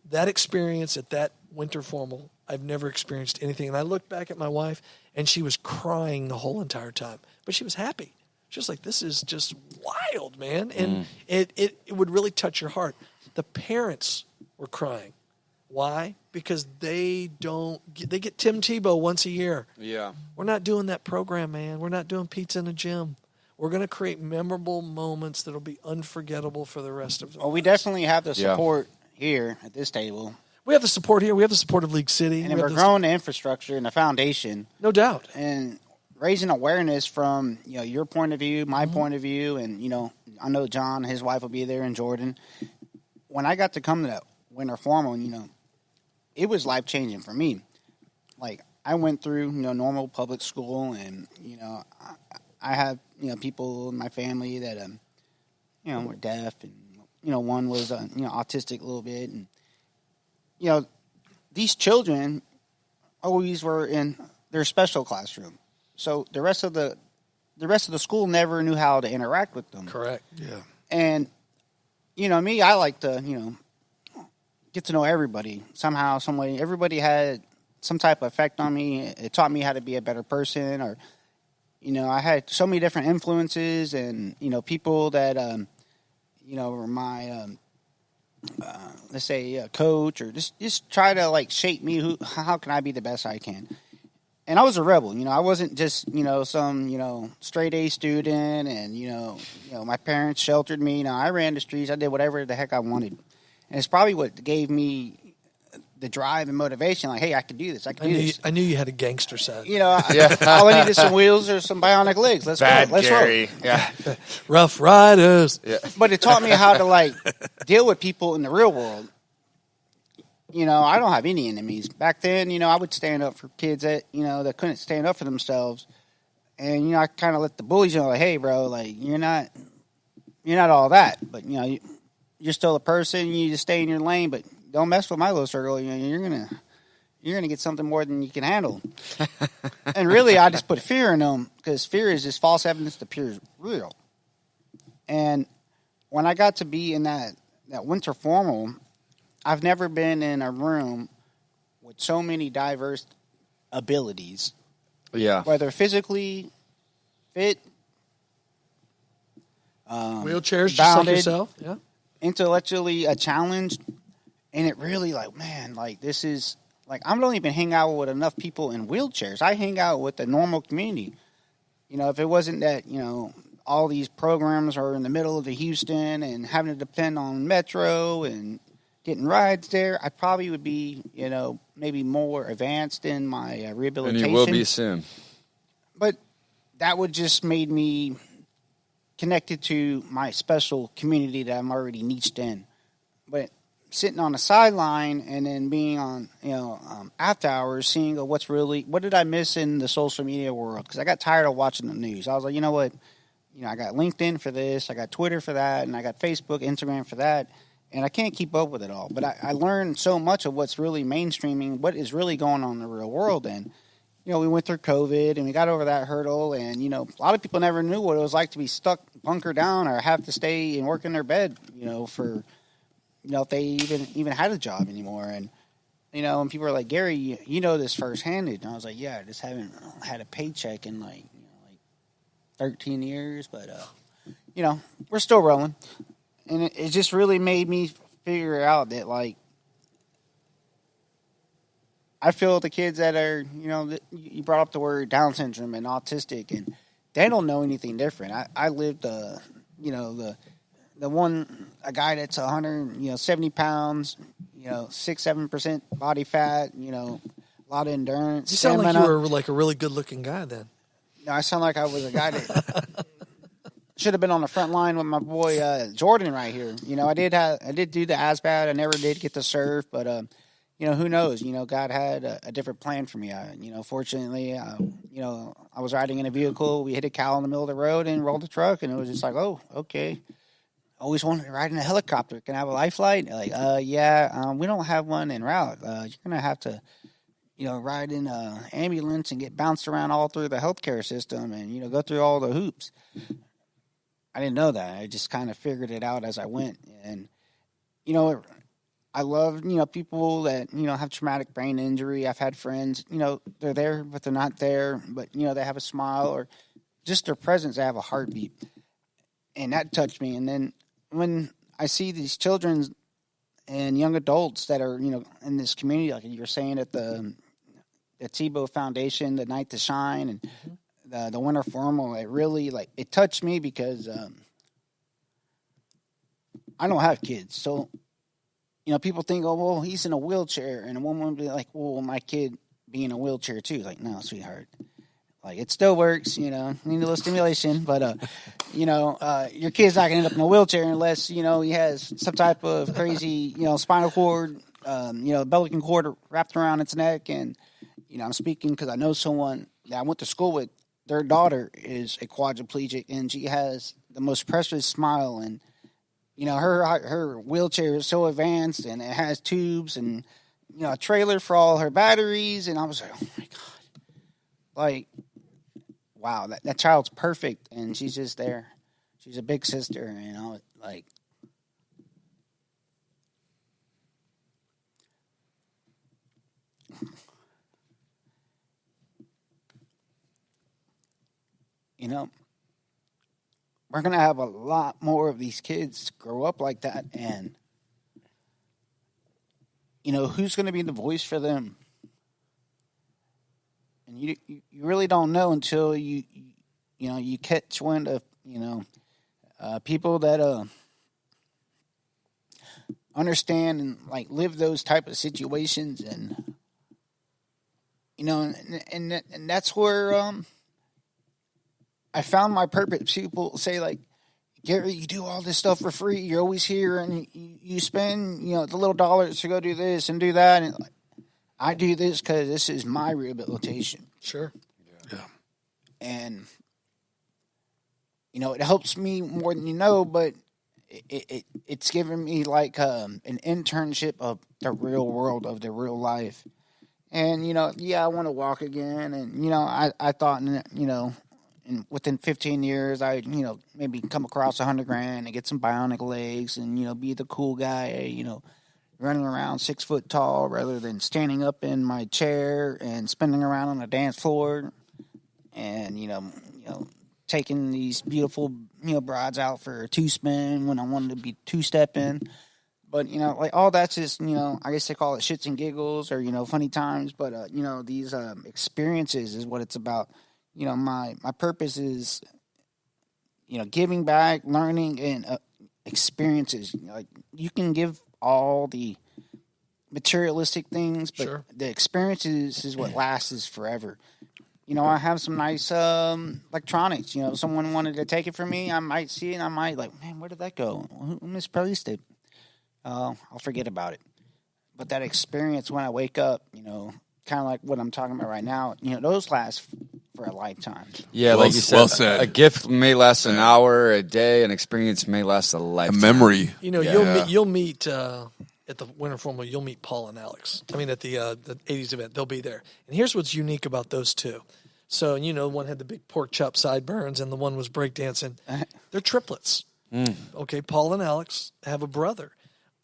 That experience at that winter formal, I've never experienced anything. And I looked back at my wife, and she was crying the whole entire time. But she was happy. She was like, this is just wild, man. And it would really touch your heart. The parents were crying. Why? Because they get Tim Tebow once a year. Yeah. We're not doing that program, man. We're not doing pizza in a gym. We're going to create memorable moments that'll be unforgettable for the rest of the Well, we definitely have the support here at this table. We have the support here. We have the support of League City. And we're growing the infrastructure and the foundation. No doubt. And raising awareness from your point of view, my point of view, and I know John, his wife will be there, and Jordan. When I got to come to that winter formal, it was life changing for me. Like, I went through normal public school, and I have people in my family that were deaf, and one was autistic a little bit, and these children always were in their special classroom. So the rest of the school never knew how to interact with them. Correct. Yeah. And me, I like to get to know everybody somehow, some way. Everybody had some type of effect on me. It taught me how to be a better person, or I had so many different influences, and people that were my let's say coach, or just try to shape me. How can I be the best I can? And I was a rebel, I wasn't just, some, straight A student, and, my parents sheltered me. I ran the streets. I did whatever the heck I wanted. And it's probably what gave me the drive and motivation. Like, hey, I can do this. I knew you had a gangster side. All I need is some wheels or some bionic legs. Let's go. Let's Gary. roll. Yeah. Rough Riders. Yeah. But it taught me how to, deal with people in the real world. I don't have any enemies. Back then, I would stand up for kids that, that couldn't stand up for themselves. And, I kind of let the bullies know, hey, bro, you're not all that. But, you're still a person. You just stay in your lane, but don't mess with my little circle. You're gonna get something more than you can handle. And really, I just put fear in them, because fear is just false evidence that appears real. And when I got to be in that winter formal, I've never been in a room with so many diverse abilities. Yeah. Whether physically fit, wheelchairs, just like yourself. Yeah. Intellectually challenged. And it really, this is, I don't even hang out with enough people in wheelchairs. I hang out with the normal community. If it wasn't that, all these programs are in the middle of the Houston and having to depend on Metro and, getting rides there, I probably would be, maybe more advanced in my And rehabilitation. you will be soon. But that would just made me connected to my special community that I'm already niched in. But sitting on the sideline and then being on, after hours, seeing what did I miss in the social media world? Because I got tired of watching the news. I was like, you know what? I got LinkedIn for this, I got Twitter for that, and I got Facebook, Instagram for that. And I can't keep up with it all. But I learned so much of what's really mainstreaming, what is really going on in the real world. And, we went through COVID and we got over that hurdle. And, a lot of people never knew what it was like to be stuck bunker down or have to stay and work in their bed, for, if they even had a job anymore. And, and people were like, Gary, you know this firsthand. And I was like, yeah, I just haven't had a paycheck in like 13 years. But, we're still rolling. And it just really made me figure out that, like, I feel the kids that are, you brought up the word Down syndrome and autistic, and they don't know anything different. I lived, a guy that's 170 pounds, 6-7% body fat, a lot of endurance. You sound like you were like a really good-looking guy then. No, I sound like I was a guy that should have been on the front line with my boy Jordan right here. I did do the ASVAB. I never did get to serve, but who knows? God had a different plan for me. Fortunately, I was riding in a vehicle. We hit a cow in the middle of the road and rolled the truck, and it was just like, oh, okay. Always wanted to ride in a helicopter. Can I have a life flight? Like, yeah, we don't have one en route. You're gonna have to, ride in an ambulance and get bounced around all through the healthcare system, and go through all the hoops. I didn't know that. I just kind of figured it out as I went. And, I love, people that, have traumatic brain injury. I've had friends, they're there, but they're not there. But, they have a smile or just their presence, they have a heartbeat. And that touched me. And then when I see these children and young adults that are, in this community, like you were saying at the Tebow Foundation, the Night to Shine, and the winter formal, it really it touched me because I don't have kids. So, people think, oh, well, he's in a wheelchair. And a woman would be like, well, my kid be in a wheelchair too. Like, no, sweetheart. Like, it still works, need a little stimulation. But, your kid's not going to end up in a wheelchair unless, he has some type of crazy, spinal cord, umbilical cord wrapped around its neck. And, I'm speaking because I know someone that I went to school with. Their daughter is a quadriplegic, and she has the most precious smile. And, her wheelchair is so advanced, and it has tubes and, a trailer for all her batteries. And I was like, oh, my God. Like, wow, that child's perfect, and she's just there. She's a big sister, like. We're going to have a lot more of these kids grow up like that. And, who's going to be the voice for them? And you really don't know until you catch wind of, people that understand and, live those type of situations. And, and that's where I found my purpose. People say, Gary, you do all this stuff for free. You're always here, and you spend, the little dollars to go do this and do that. And I do this because this is my rehabilitation. Sure. Yeah. And, it helps me more than but it's given me, an internship of the real world, of the real life. And, I want to walk again. And, I thought, and within 15 years, I, maybe come across $100,000 and get some bionic legs and, be the cool guy, running around 6 foot tall rather than standing up in my chair and spinning around on the dance floor and, taking these beautiful, brides out for a two-spin when I wanted to be two-stepping. But, all that's just, I guess they call it shits and giggles or, funny times. But, these experiences is what it's about. My purpose is, giving back, learning, and experiences. You can give all the materialistic things, but Sure. the experiences is what lasts forever. You know, I have some nice electronics. You know, if someone wanted to take it from me, I might see it and I might like, man, where did that go? Who misplaced it? I'll forget about it. But that experience when I wake up, you know, kind of like what I'm talking about right now, you know, those last for a lifetime. Yeah, Well- like you said, well said. a gift may last an hour, a day, an experience may last a A lifetime. memory. You know, you'll meet at the Winter Formula. You'll meet Paul and Alex. I mean, at the 80s event, they'll be there. And here's what's unique about those two. So, you know, one had the big pork chop sideburns, and the one was breakdancing. They're triplets. Okay, Paul and Alex have a brother.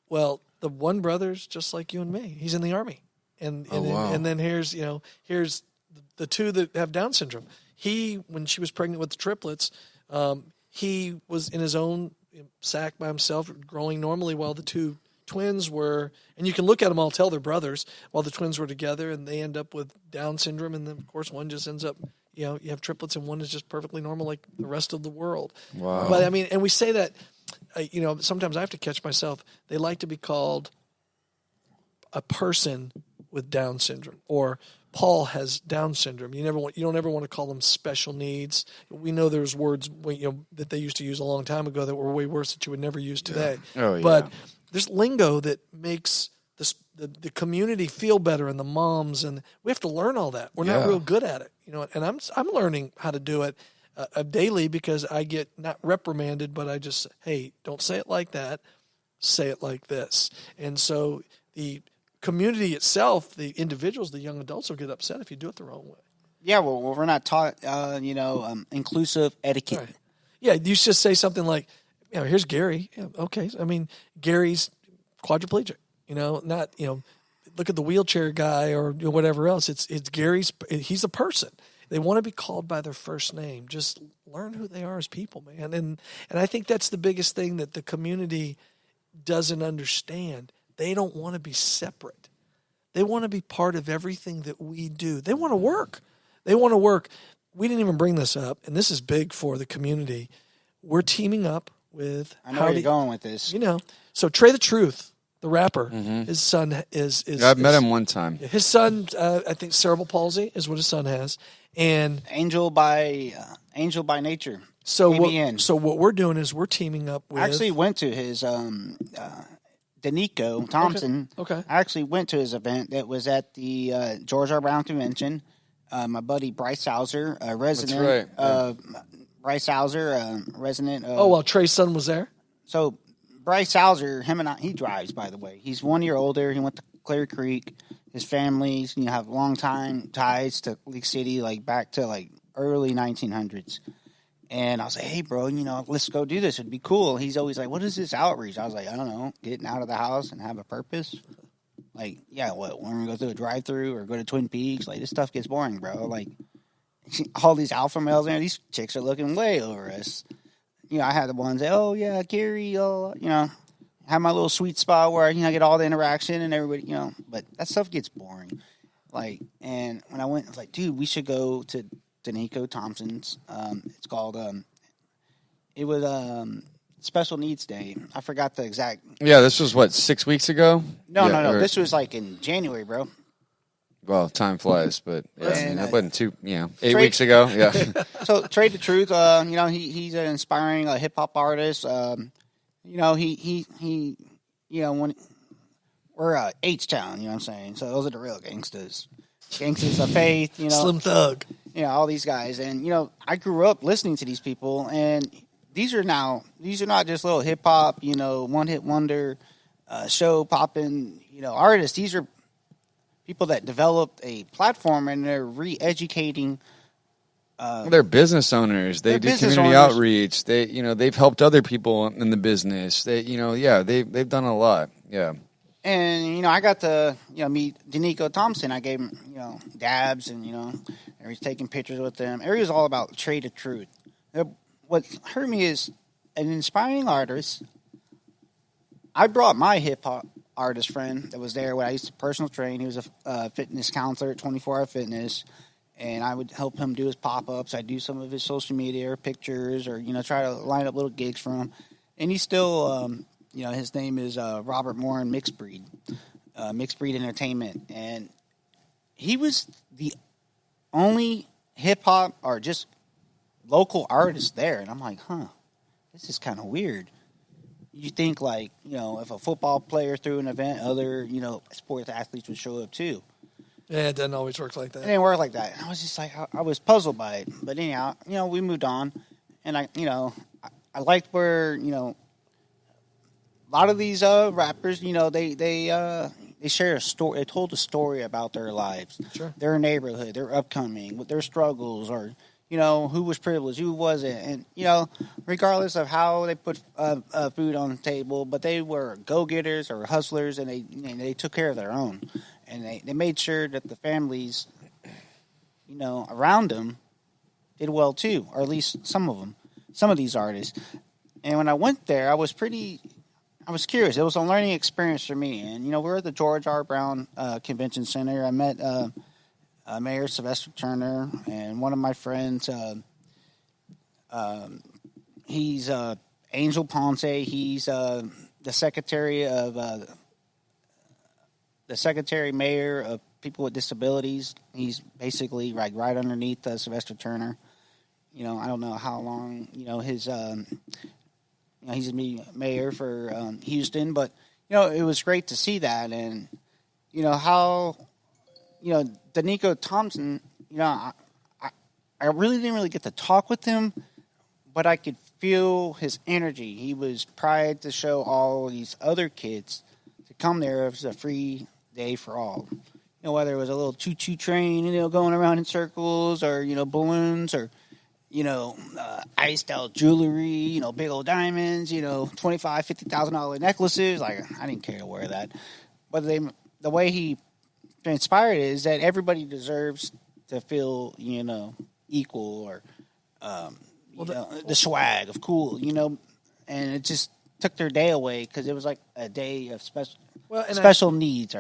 Well, the one brother's just like you and me. He's in the Army. And then here's the two that have Down syndrome. He, when she was pregnant with the triplets, he was in his own sack by himself, growing normally, while the two twins were, and you can look at them all, tell they're brothers, while the twins were together, and they end up with Down syndrome, and then, of course, one just ends up, you know, you have triplets, and one is just perfectly normal like the rest of the world. Wow. But, I mean, and we say that, you know, sometimes I have to catch myself. They like to be called a person with Down syndrome, or Paul has Down syndrome. You don't ever want to call them special needs. We know there's words that they used to use a long time ago that were way worse that you would never use today. Oh, yeah. But there's lingo that makes the community feel better, and the moms, and we have to learn all that. We're not real good at it, you know. And I'm learning how to do it daily, because I get not reprimanded, but I just say, hey, don't say it like that. Say it like this. And so the community itself, the individuals, the young adults, will get upset if you do it the wrong way. Yeah, well, we're not taught, inclusive etiquette. Right. Yeah, you just say something like, you know, here's Gary. Yeah, okay. I mean, Gary's quadriplegic, you know, not, you know, look at the wheelchair guy or whatever else. It's Gary's, he's a person. They want to be called by their first name. Just learn who they are as people, man. And I think that's the biggest thing that the community doesn't understand. They don't want to be separate. They want to be part of everything that we do. They want to work. We didn't even bring this up, and this is big for the community. We're teaming up with... I know where you're going with this. You know, so Trey the Truth, the rapper, his son is I've met him one time. His son, I think cerebral palsy is what his son has. And Angel by nature. so ABN. so what we're doing is we're teaming up with... I actually went to his Danico Thompson. Okay. I actually went to his event that was at the George R. Brown Convention. My buddy Bryce Hauser, a resident. That's right. Bryce Hauser, resident. well, Trey's son was there? So Bryce Hauser, he drives, by the way. He's 1 year older. He went to Clear Creek. His families, have long time ties to League City, like back to like early 1900s. And I was like, hey, bro, let's go do this. It'd be cool. He's always like, what is this outreach? I was like, I don't know, getting out of the house and have a purpose. Like, yeah, what, when we go through a drive-through or go to Twin Peaks, like, this stuff gets boring, bro. Like, all these alpha males there, these chicks are looking way over us. I had the ones that, oh, yeah, Gary, have my little sweet spot where, I get all the interaction and everybody, but that stuff gets boring. Like, and when I went, I was like, dude, we should go to Danico Thompson's. It's called, it was Special Needs Day. I forgot the exact. Yeah, this was what, 6 weeks ago? No. This was like in January, bro. Well, time flies, but it wasn't 8 Trey- we're gonna Yeah. So Trey the Truth, he's an inspiring hip hop artist. When we're H-Town, you know what I'm saying? So those are the real gangsters. Gangsters of Faith, Slim Thug. All these guys. And, I grew up listening to these people, and these are not just little hip hop, one hit wonder, show popping, artists. These are people that developed a platform, and they're re-educating. They're business owners. They do community outreach. They've helped other people in the business. They've done a lot. Yeah. And, I got to, meet Danico Thompson. I gave him, dabs and, I was taking pictures with them. It was all about Trade of Truth. What hurt me is an inspiring artist. I brought my hip-hop artist friend that was there when I used to personal train. He was a fitness counselor at 24 Hour Fitness, and I would help him do his pop-ups. I'd do some of his social media or pictures or, try to line up little gigs for him. And he's still his name is Robert Morin Mixed Breed Entertainment, and he was the only hip hop or just local artist there, and I'm like, this is kind of weird. You think like, if a football player threw an event, other, sports athletes would show up too. Yeah, it doesn't always work like that. It didn't work like that. I was just like, I was puzzled by it. But anyhow, we moved on, and I I liked where, a lot of these rappers, they share a story. They told a story about their lives, sure, their neighborhood, their upcoming, with their struggles, or who was privileged, who wasn't, and regardless of how they put food on the table, but they were go-getters or hustlers, and they took care of their own, and they made sure that the families, around them, did well too, or at least some of these artists. And when I went there, I was curious. It was a learning experience for me, and we were at the George R. Brown Convention Center. I met Mayor Sylvester Turner, and one of my friends, he's Angel Ponce. He's the secretary mayor of people with disabilities. He's basically like right underneath Sylvester Turner. I don't know how long his he's gonna be mayor for Houston, but it was great to see that, and how. Danico Thompson, I really didn't really get to talk with him, but I could feel his energy. He was proud to show all these other kids to come there. It was a free day for all. Whether it was a little choo-choo train, going around in circles, or, balloons, or, iced out jewelry, big old diamonds, $25,000, $50,000 necklaces. Like, I didn't care to wear that. But the way he inspired is that everybody deserves to feel, equal, or, the swag of cool, and it just took their day away because it was like a day of special needs.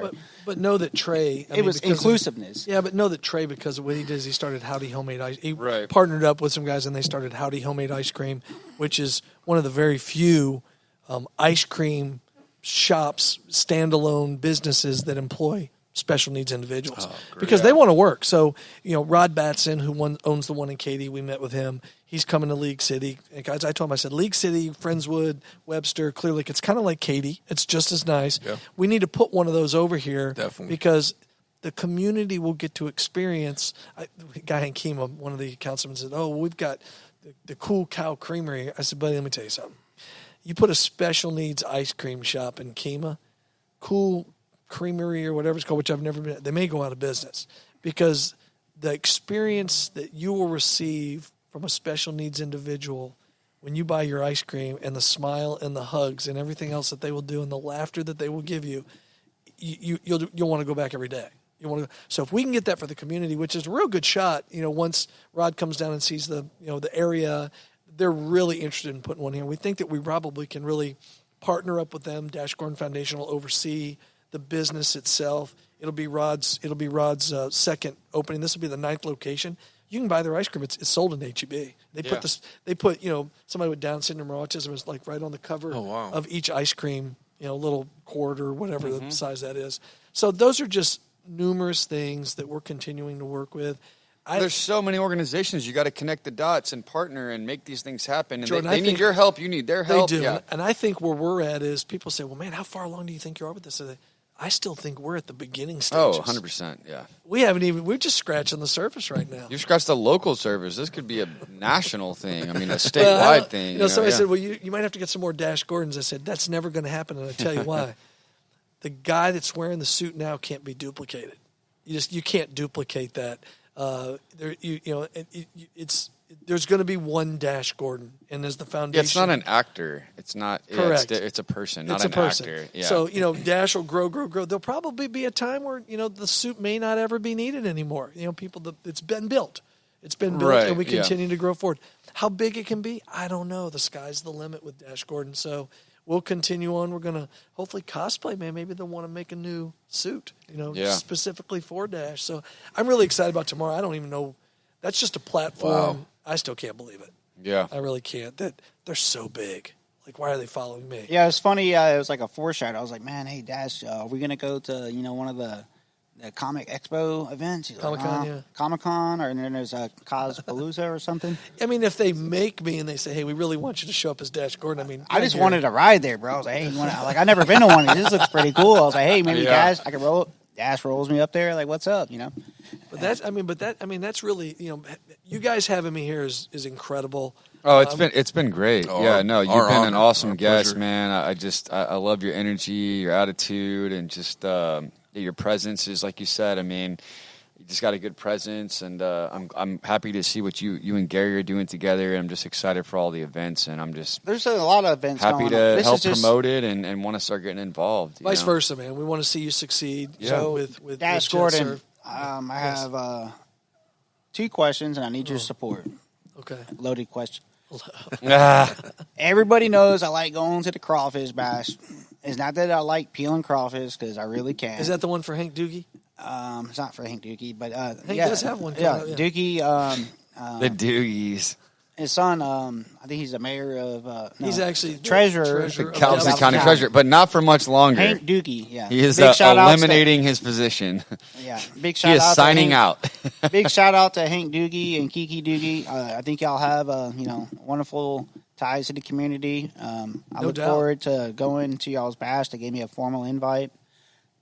But know that Trey, it was inclusiveness. But know that Trey, because of what he did, is he started Howdy Homemade Ice. He right. partnered up with some guys, and they started Howdy Homemade Ice Cream, which is one of the very few ice cream shops, standalone businesses that employ special needs individuals because they want to work. So, Rod Batson, who owns the one in Katy, we met with him. He's coming to League City. And guys, I told him, I said, League City, Friendswood, Webster, Clear Lake, it's kind of like Katy. It's just as nice. Yeah. We need to put one of those over here. Definitely. Because the community will get to experience. The guy in Kemah, one of the councilmen said, we've got the Cool Cow Creamery. I said, buddy, let me tell you something. You put a special needs ice cream shop in Kemah, Cool Creamery or whatever it's called, which I've never been, they may go out of business, because the experience that you will receive from a special needs individual when you buy your ice cream, and the smile and the hugs and everything else that they will do and the laughter that they will give you, you'll want to go back every day. So if we can get that for the community, which is a real good shot, once Rod comes down and sees the area, they're really interested in putting one here. We think that we probably can really partner up with them. Dash Gordon Foundation will oversee the business itself. It'll be Rod's second opening. This will be the 9th location. You can buy their ice cream. It's sold in HEB. They put somebody with Down syndrome or autism is like right on the cover of each ice cream, little quart or whatever the size that is. So those are just numerous things that we're continuing to work with. There's so many organizations. You got to connect the dots and partner and make these things happen. And Jordan, they need your help. You need their help. They do. Yeah. And I think where we're at is people say, well, man, how far along do you think you are with this? I still think we're at the beginning stages. 100%, yeah. We're just scratching the surface right now. You've scratched the local service. This could be a national thing. I mean, a statewide thing. Somebody said, well, you might have to get some more Dash Gordons. I said, that's never going to happen, and I tell you why. The guy that's wearing the suit now can't be duplicated. You can't duplicate that. There's going to be one Dash Gordon, and as the foundation, it's not an actor. It's not correct. It's a person, not an actor. Yeah. So Dash will grow. There'll probably be a time where the suit may not ever be needed anymore. It's been built. It's been built, right, and we continue to grow forward. How big it can be, I don't know. The sky's the limit with Dash Gordon. So we'll continue on. We're going to hopefully cosplay, man. Maybe they'll want to make a new suit, specifically for Dash. So I'm really excited about tomorrow. I don't even know. That's just a platform. Wow. I still can't believe it. Yeah. I really can't. That they're so big. Like, why are they following me? Yeah, it was funny. It was like a foreshadow. I was like, man, hey, Dash, are we going to go to, one of the Comic Expo events? Comic-Con, yeah. Comic-Con, or then there's a Cospalooza or something. I mean, if they make me and they say, hey, we really want you to show up as Dash Gordan, I mean. I just wanted to ride there, bro. I was like, hey, I've never been to one. This looks pretty cool. I was like, hey, maybe Dash, I can roll. Dash rolls me up there. Like, what's up, But that's really, you guys having me here is incredible. Oh, it's been great. Yeah, no, you've been an awesome guest, pleasure. man. I love your energy, your attitude, and just your presence is, like you said. I mean, you just got a good presence, and I'm happy to see what you and Gary are doing together. I'm just excited for all the events, and I'm just there's a lot of events happy going on. to help promote it and want to start getting involved. Vice versa, man. We want to see you succeed. Yeah. So with Dash Jet Gordan, Surf. I have 2 questions, and I need your support. Okay. Loaded question. Ah, Everybody knows I like going to the crawfish bash. It's not that I like peeling crawfish, because I really can. Is that the one for Hank Doogie? It's not for Hank Doogie, but Hank does have one coming Yeah, out, yeah. Doogie. the Doogies. His son. I think he's the mayor of. No, He's actually treasurer. of Galveston Galveston County County. Treasurer, but not for much longer. Hank Doogie. Yeah, He is Big shout out to- eliminating his position. Yeah, big He shout is out. signing to Hank, out. Big shout out to Hank Doogie and Kiki Doogie. I think y'all have wonderful ties to the community. I No look doubt. forward to going to y'all's bash. They gave me a formal invite,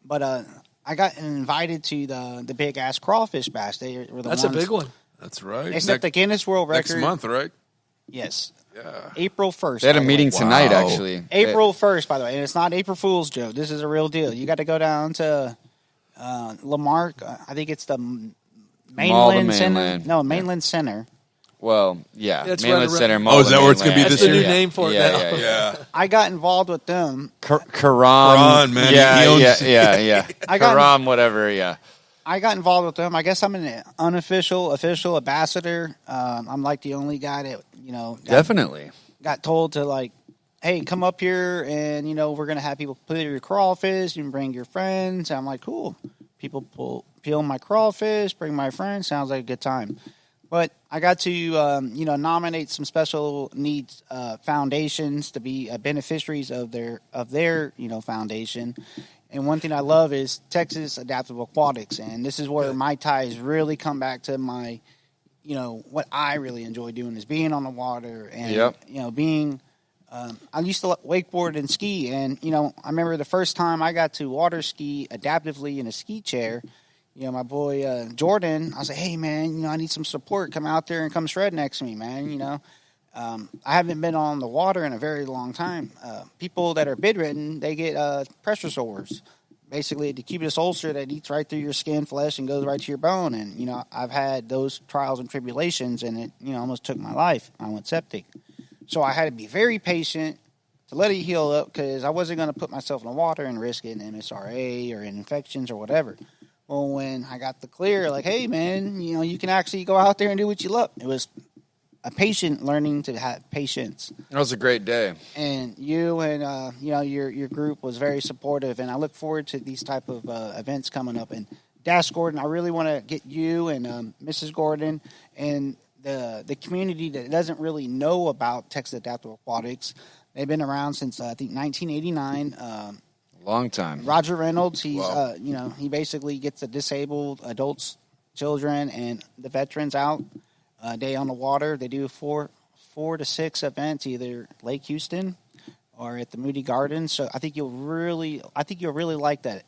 but I got invited to the big ass crawfish bash. They were the That's ones, a big one. That's right. They set the Guinness World Record next month, right? Yes, Yeah. April 1st. They had a by the way. meeting tonight, Wow. actually. April 1st, by the way, and it's not April Fool's joke. This is a real deal. You got to go down to Lamarck. I think it's the Mall of the Mainland Center. Mainland. No, Mainland Center. Well, yeah. That's Mainland right Center around- Mall. Oh, is that where it's gonna be That's this the year? new name for it yeah, now. Yeah, yeah. Yeah. I got involved with them. Karam. Karan, man, Yeah, he owns- yeah. I got- Karam, whatever, yeah. I got involved with them. I guess I'm an official ambassador. I'm like the only guy that Definitely. got told to, like, hey, come up here and we're gonna have people peel your crawfish. You can bring your friends. And I'm like, cool. People peel my crawfish, bring my friends. Sounds like a good time. But I got to nominate some special needs foundations to be beneficiaries of their foundation. And one thing I love is Texas Adaptive Aquatics, and this is where my ties really come back to my, what I really enjoy doing is being on the water and being. I used to wakeboard and ski, and I remember the first time I got to water ski adaptively in a ski chair. My boy Jordan, I was like, hey man, I need some support. Come out there and come shred next to me, man. I haven't been on the water in a very long time. People that are bedridden, they get pressure sores. Basically, the cubitus ulcer that eats right through your skin, flesh, and goes right to your bone. And, I've had those trials and tribulations, and it, almost took my life. I went septic. So I had to be very patient to let it heal up because I wasn't going to put myself in the water and risk it in MSRA or in infections or whatever. Well, when I got the clear, like, hey, man, you can actually go out there and do what you love. It was a patient learning to have patience. That was a great day. And you and your group was very supportive, and I look forward to these type of events coming up. And Dash Gordan, I really want to get you and Mrs. Gordan and the community that doesn't really know about Texas Adaptive Aquatics. They've been around since I think 1989. Long time. Roger Reynolds, he's Wow. he basically gets the disabled adults, children, and the veterans out a day on the water. They do four to six events, either Lake Houston or at the Moody Gardens. So I think you'll really like that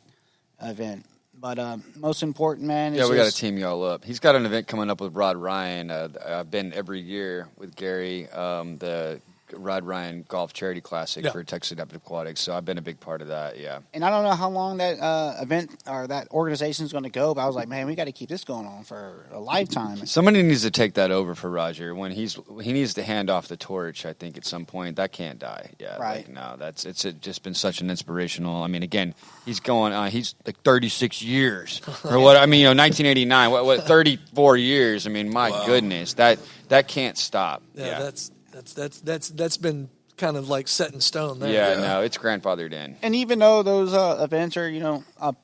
event. But most important, man, is Yeah, we got to just- team y'all up. He's got an event coming up with Rod Ryan. I've been every year with Gary, the Rod Ryan Golf Charity Classic for Texas Adaptive Aquatics. So I've been a big part of that, yeah. And I don't know how long that event or that organization is going to go, but I was like, man, we got to keep this going on for a lifetime. Somebody needs to take that over for Roger when he needs to hand off the torch. I think at some point that can't die. Yeah, Right. Like, no, it's just been such an inspirational. I mean, again, he's going. He's like 36 years or what? I mean, 1989. What 34 years? I mean, my goodness, that can't stop. Yeah, that's been kind of like set in stone there. Yeah, no, it's grandfathered in. And even though those events are,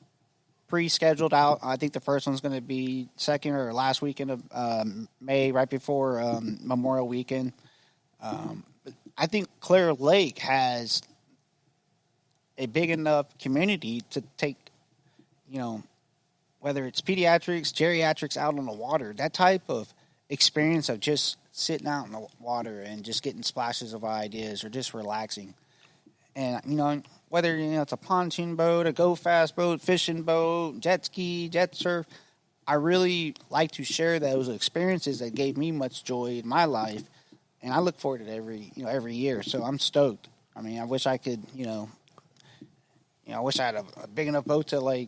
pre-scheduled out, I think the first one's going to be second or last weekend of May, right before Memorial Weekend. I think Clear Lake has a big enough community to take, whether it's pediatrics, geriatrics out on the water, that type of experience of just sitting out in the water and just getting splashes of ideas or just relaxing. And, whether, it's a pontoon boat, a go fast boat, fishing boat, jet ski, jet surf, I really like to share those experiences that gave me much joy in my life. And I look forward to it every year. So I'm stoked. I mean, I wish I could, I wish I had a big enough boat to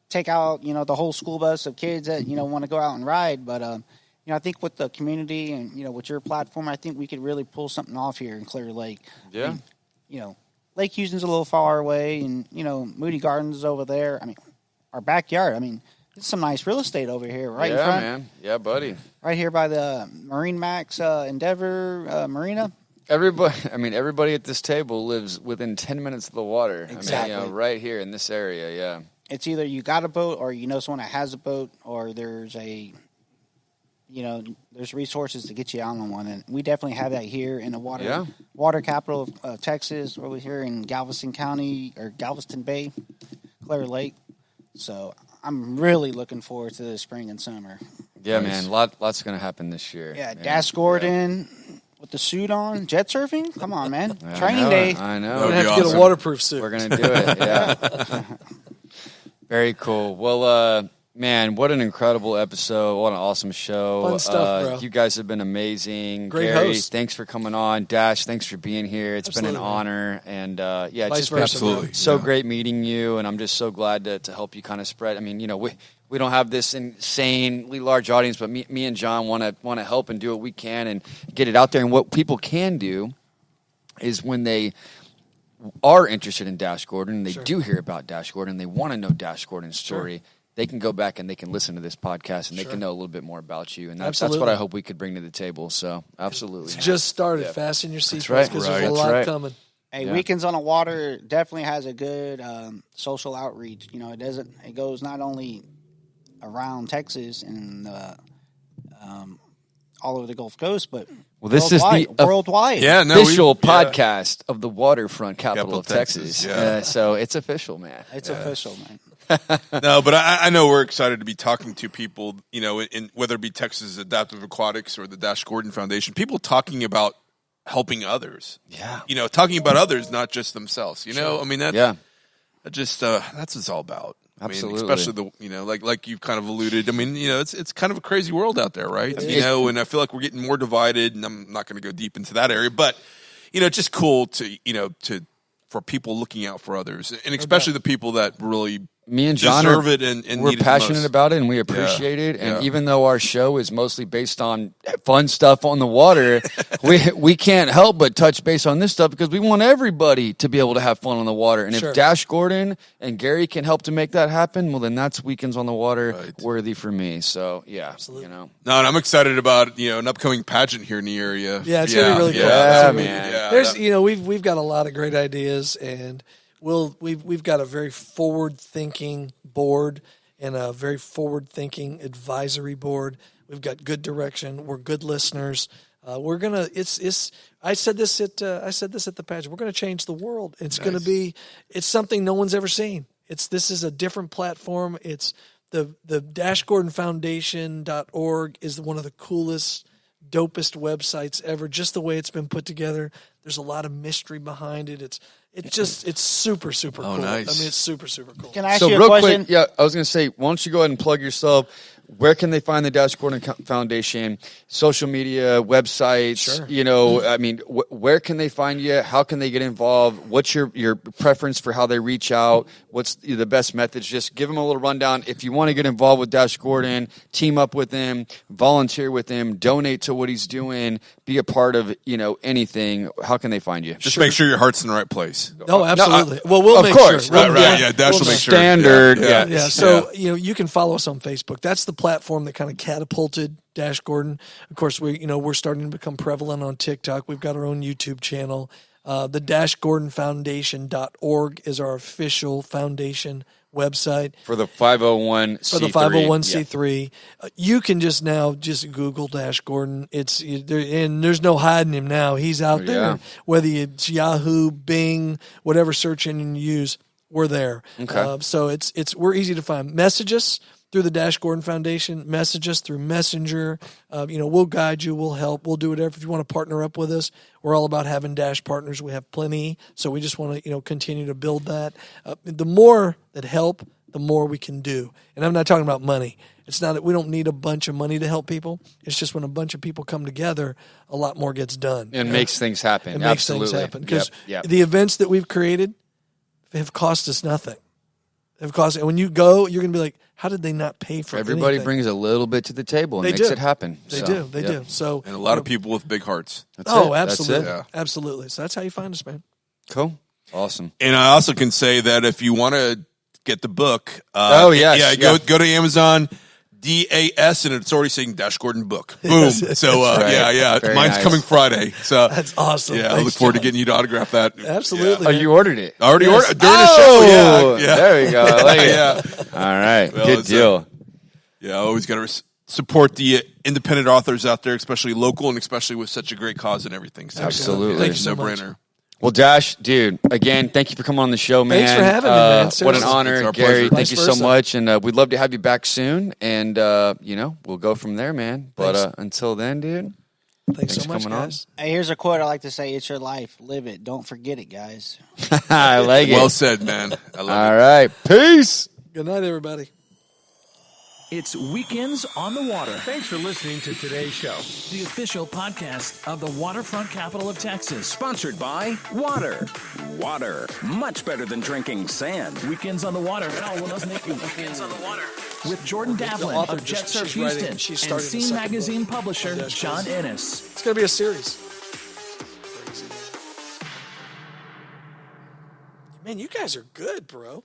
take out, the whole school bus of kids that, want to go out and ride. But, I think with the community and, with your platform, I think we could really pull something off here in Clear Lake. Yeah. I mean, Lake Houston's a little far away and, Moody Gardens is over there. I mean, our backyard, there's some nice real estate over here, right in front. Yeah, man. Yeah, buddy. Right here by the Marine Max Endeavor Marina. Everybody at this table lives within 10 minutes of the water. Exactly. Right here in this area, yeah. It's either you got a boat or someone that has a boat or there's there's resources to get you out on one. And we definitely have that here in the water capital of Texas, over here in Galveston County or Galveston Bay, Clear Lake. So I'm really looking forward to the spring and summer. Yeah, man. Lots going to happen this year. Yeah, Dash Gordon with the suit on, jet surfing. Come on, man. I Training know, day. I know. We're going to have to awesome. get a waterproof suit. We're going to do it, yeah. Very cool. Well, man, what an incredible episode. What an awesome show. Fun stuff, bro. You guys have been amazing. Great Gary, host. Thanks for coming on. Dash, thanks for being here. It's been an honor. And, it's Vice just been versa, Absolutely. so great meeting you. And I'm just so glad to help you kind of spread. We don't have this insanely large audience, but me and John want to help and do what we can and get it out there. And what people can do is when they are interested in Dash Gordon, they do hear about Dash Gordon, they want to know Dash Gordon's story, they can go back and they can listen to this podcast and they can know a little bit more about you. And that's what I hope we could bring to the table. So, absolutely. It's just started. Fasten your seatbelts right. because Right. there's a That's lot right. coming. Hey, Weekends on the Water definitely has a good social outreach. It goes not only around Texas and all over the Gulf Coast, but this worldwide, is the worldwide. Yeah, no, official podcast of the waterfront capital of Texas. yeah. So it's official, man. It's official, man. No, but I know we're excited to be talking to people, in whether it be Texas Adaptive Aquatics or the Dash Gordon Foundation, people talking about helping others. Yeah. Talking about others, not just themselves. That just that's what it's all about. Absolutely. Especially like you've kind of alluded. It's kind of a crazy world out there, right? And I feel like we're getting more divided, and I'm not going to go deep into that area, but it's just cool to for people looking out for others, and especially the people that really me and John deserve it and we're need it the passionate most. about it and we appreciate it. And Yeah. even though our show is mostly based on fun stuff on the water, we can't help but touch base on this stuff because we want everybody to be able to have fun on the water. And if Dash Gordon and Gary can help to make that happen, well, then that's Weekends on the Water worthy for me. So, yeah. Absolutely. No, and I'm excited about an upcoming pageant here in the area. Yeah, it's gonna be really cool. Yeah, man. Yeah, There's we've got a lot of great ideas, and we've got a very forward thinking board and a very forward thinking advisory board. We've got good direction. We're good listeners. We're gonna. I said this at the pageant. We're gonna change the world. It's gonna be. It's something no one's ever seen. This is a different platform. It's the DashGordonFoundation.org is one of the coolest, dopest websites ever. Just the way it's been put together. There's a lot of mystery behind it. It's super, super cool. Nice. It's super, super cool. Can I ask So you a real question? quick, I was going to say, why don't you go ahead and plug yourself? Where can they find the Dash Gordon Foundation? Social media, websites? Sure. Where can they find you? How can they get involved? What's your preference for how they reach out? What's the best methods? Just give them a little rundown. If you want to get involved with Dash Gordon, team up with him, volunteer with him, donate to what he's doing, be a part of anything. How can they find you? Just make sure your heart's in the right place. No, absolutely. We'll of make course. sure. Right. Yeah, Dash will make sure. Standard. Yeah. Yeah, so you can follow us on Facebook. That's the platform that kind of catapulted Dash Gordon. Of course, we're starting to become prevalent on TikTok. We've got our own YouTube channel. The -GordonFoundation.org is our official foundation website. For the 501c3. For the 501c3. You can just Google Gordon. And there's no hiding him now. He's out there. Yeah. Whether it's Yahoo, Bing, whatever search engine you use, we're there. Okay. So we're easy to find. Message us through the Gordon Foundation. Message us through Messenger. We'll guide you. We'll help. We'll do whatever. If you want to partner up with us, we're all about having Dash partners. We have plenty. So we just want to continue to build that. The more that help, the more we can do. And I'm not talking about money. It's not that we don't need a bunch of money to help people. It's just when a bunch of people come together, a lot more gets done. And makes things happen. It makes Absolutely. things happen. Because Yep. the events that we've created have cost us nothing. And when you go, you're going to be like, how did they not pay for Everybody anything? brings a little bit to the table and They makes do. it happen. They do. So, And a lot of people with big hearts. That's oh, it. That's absolutely. it. Yeah. Absolutely. So that's how you find us, man. Cool. Awesome. And I also can say that if you want to get the book, yes, go to Amazon, DAS, and it's already saying Dash Gordon book. Boom. So right. Very mine's nice. coming Friday. So That's awesome. yeah, I Thanks, look forward to John. getting you to autograph that. Absolutely. Oh, you ordered it. I already Yes. ordered during the show. Yeah. There we go. I like it. Yeah. All right. Well, Good it's deal. Yeah, always got to support the independent authors out there, especially local and especially with such a great cause and everything. So, Absolutely. Thank you it's so a much. no-brainer. Well, Dash, dude, again, thank you for coming on the show, man. Thanks for having me, man. What an Seriously. honor. It's our Gary, pleasure. thank Vice you so versa. much. And we'd love to have you back soon. And, we'll go from there, man. But Thanks. until then, dude, Thanks so for much, coming on. guys. Hey, here's a quote I like to say: "It's your life, live it. Don't forget it, guys." I like it. Well said, man. I love All it. right. Peace. Good night, everybody. It's Weekends on the Water, Thanks for listening to today's show. the official podcast of the waterfront capital of Texas. Sponsored by Water. Water. Much better than drinking sand. Weekends on the Water. Weekends on the Water. With Jordan Davlin author of Jet just- Surf she's writing- Houston she's and starting the Scene second Magazine book. publisher Yeah, she Sean is. Ennis. It's going to be a series. Man, you guys are good, bro.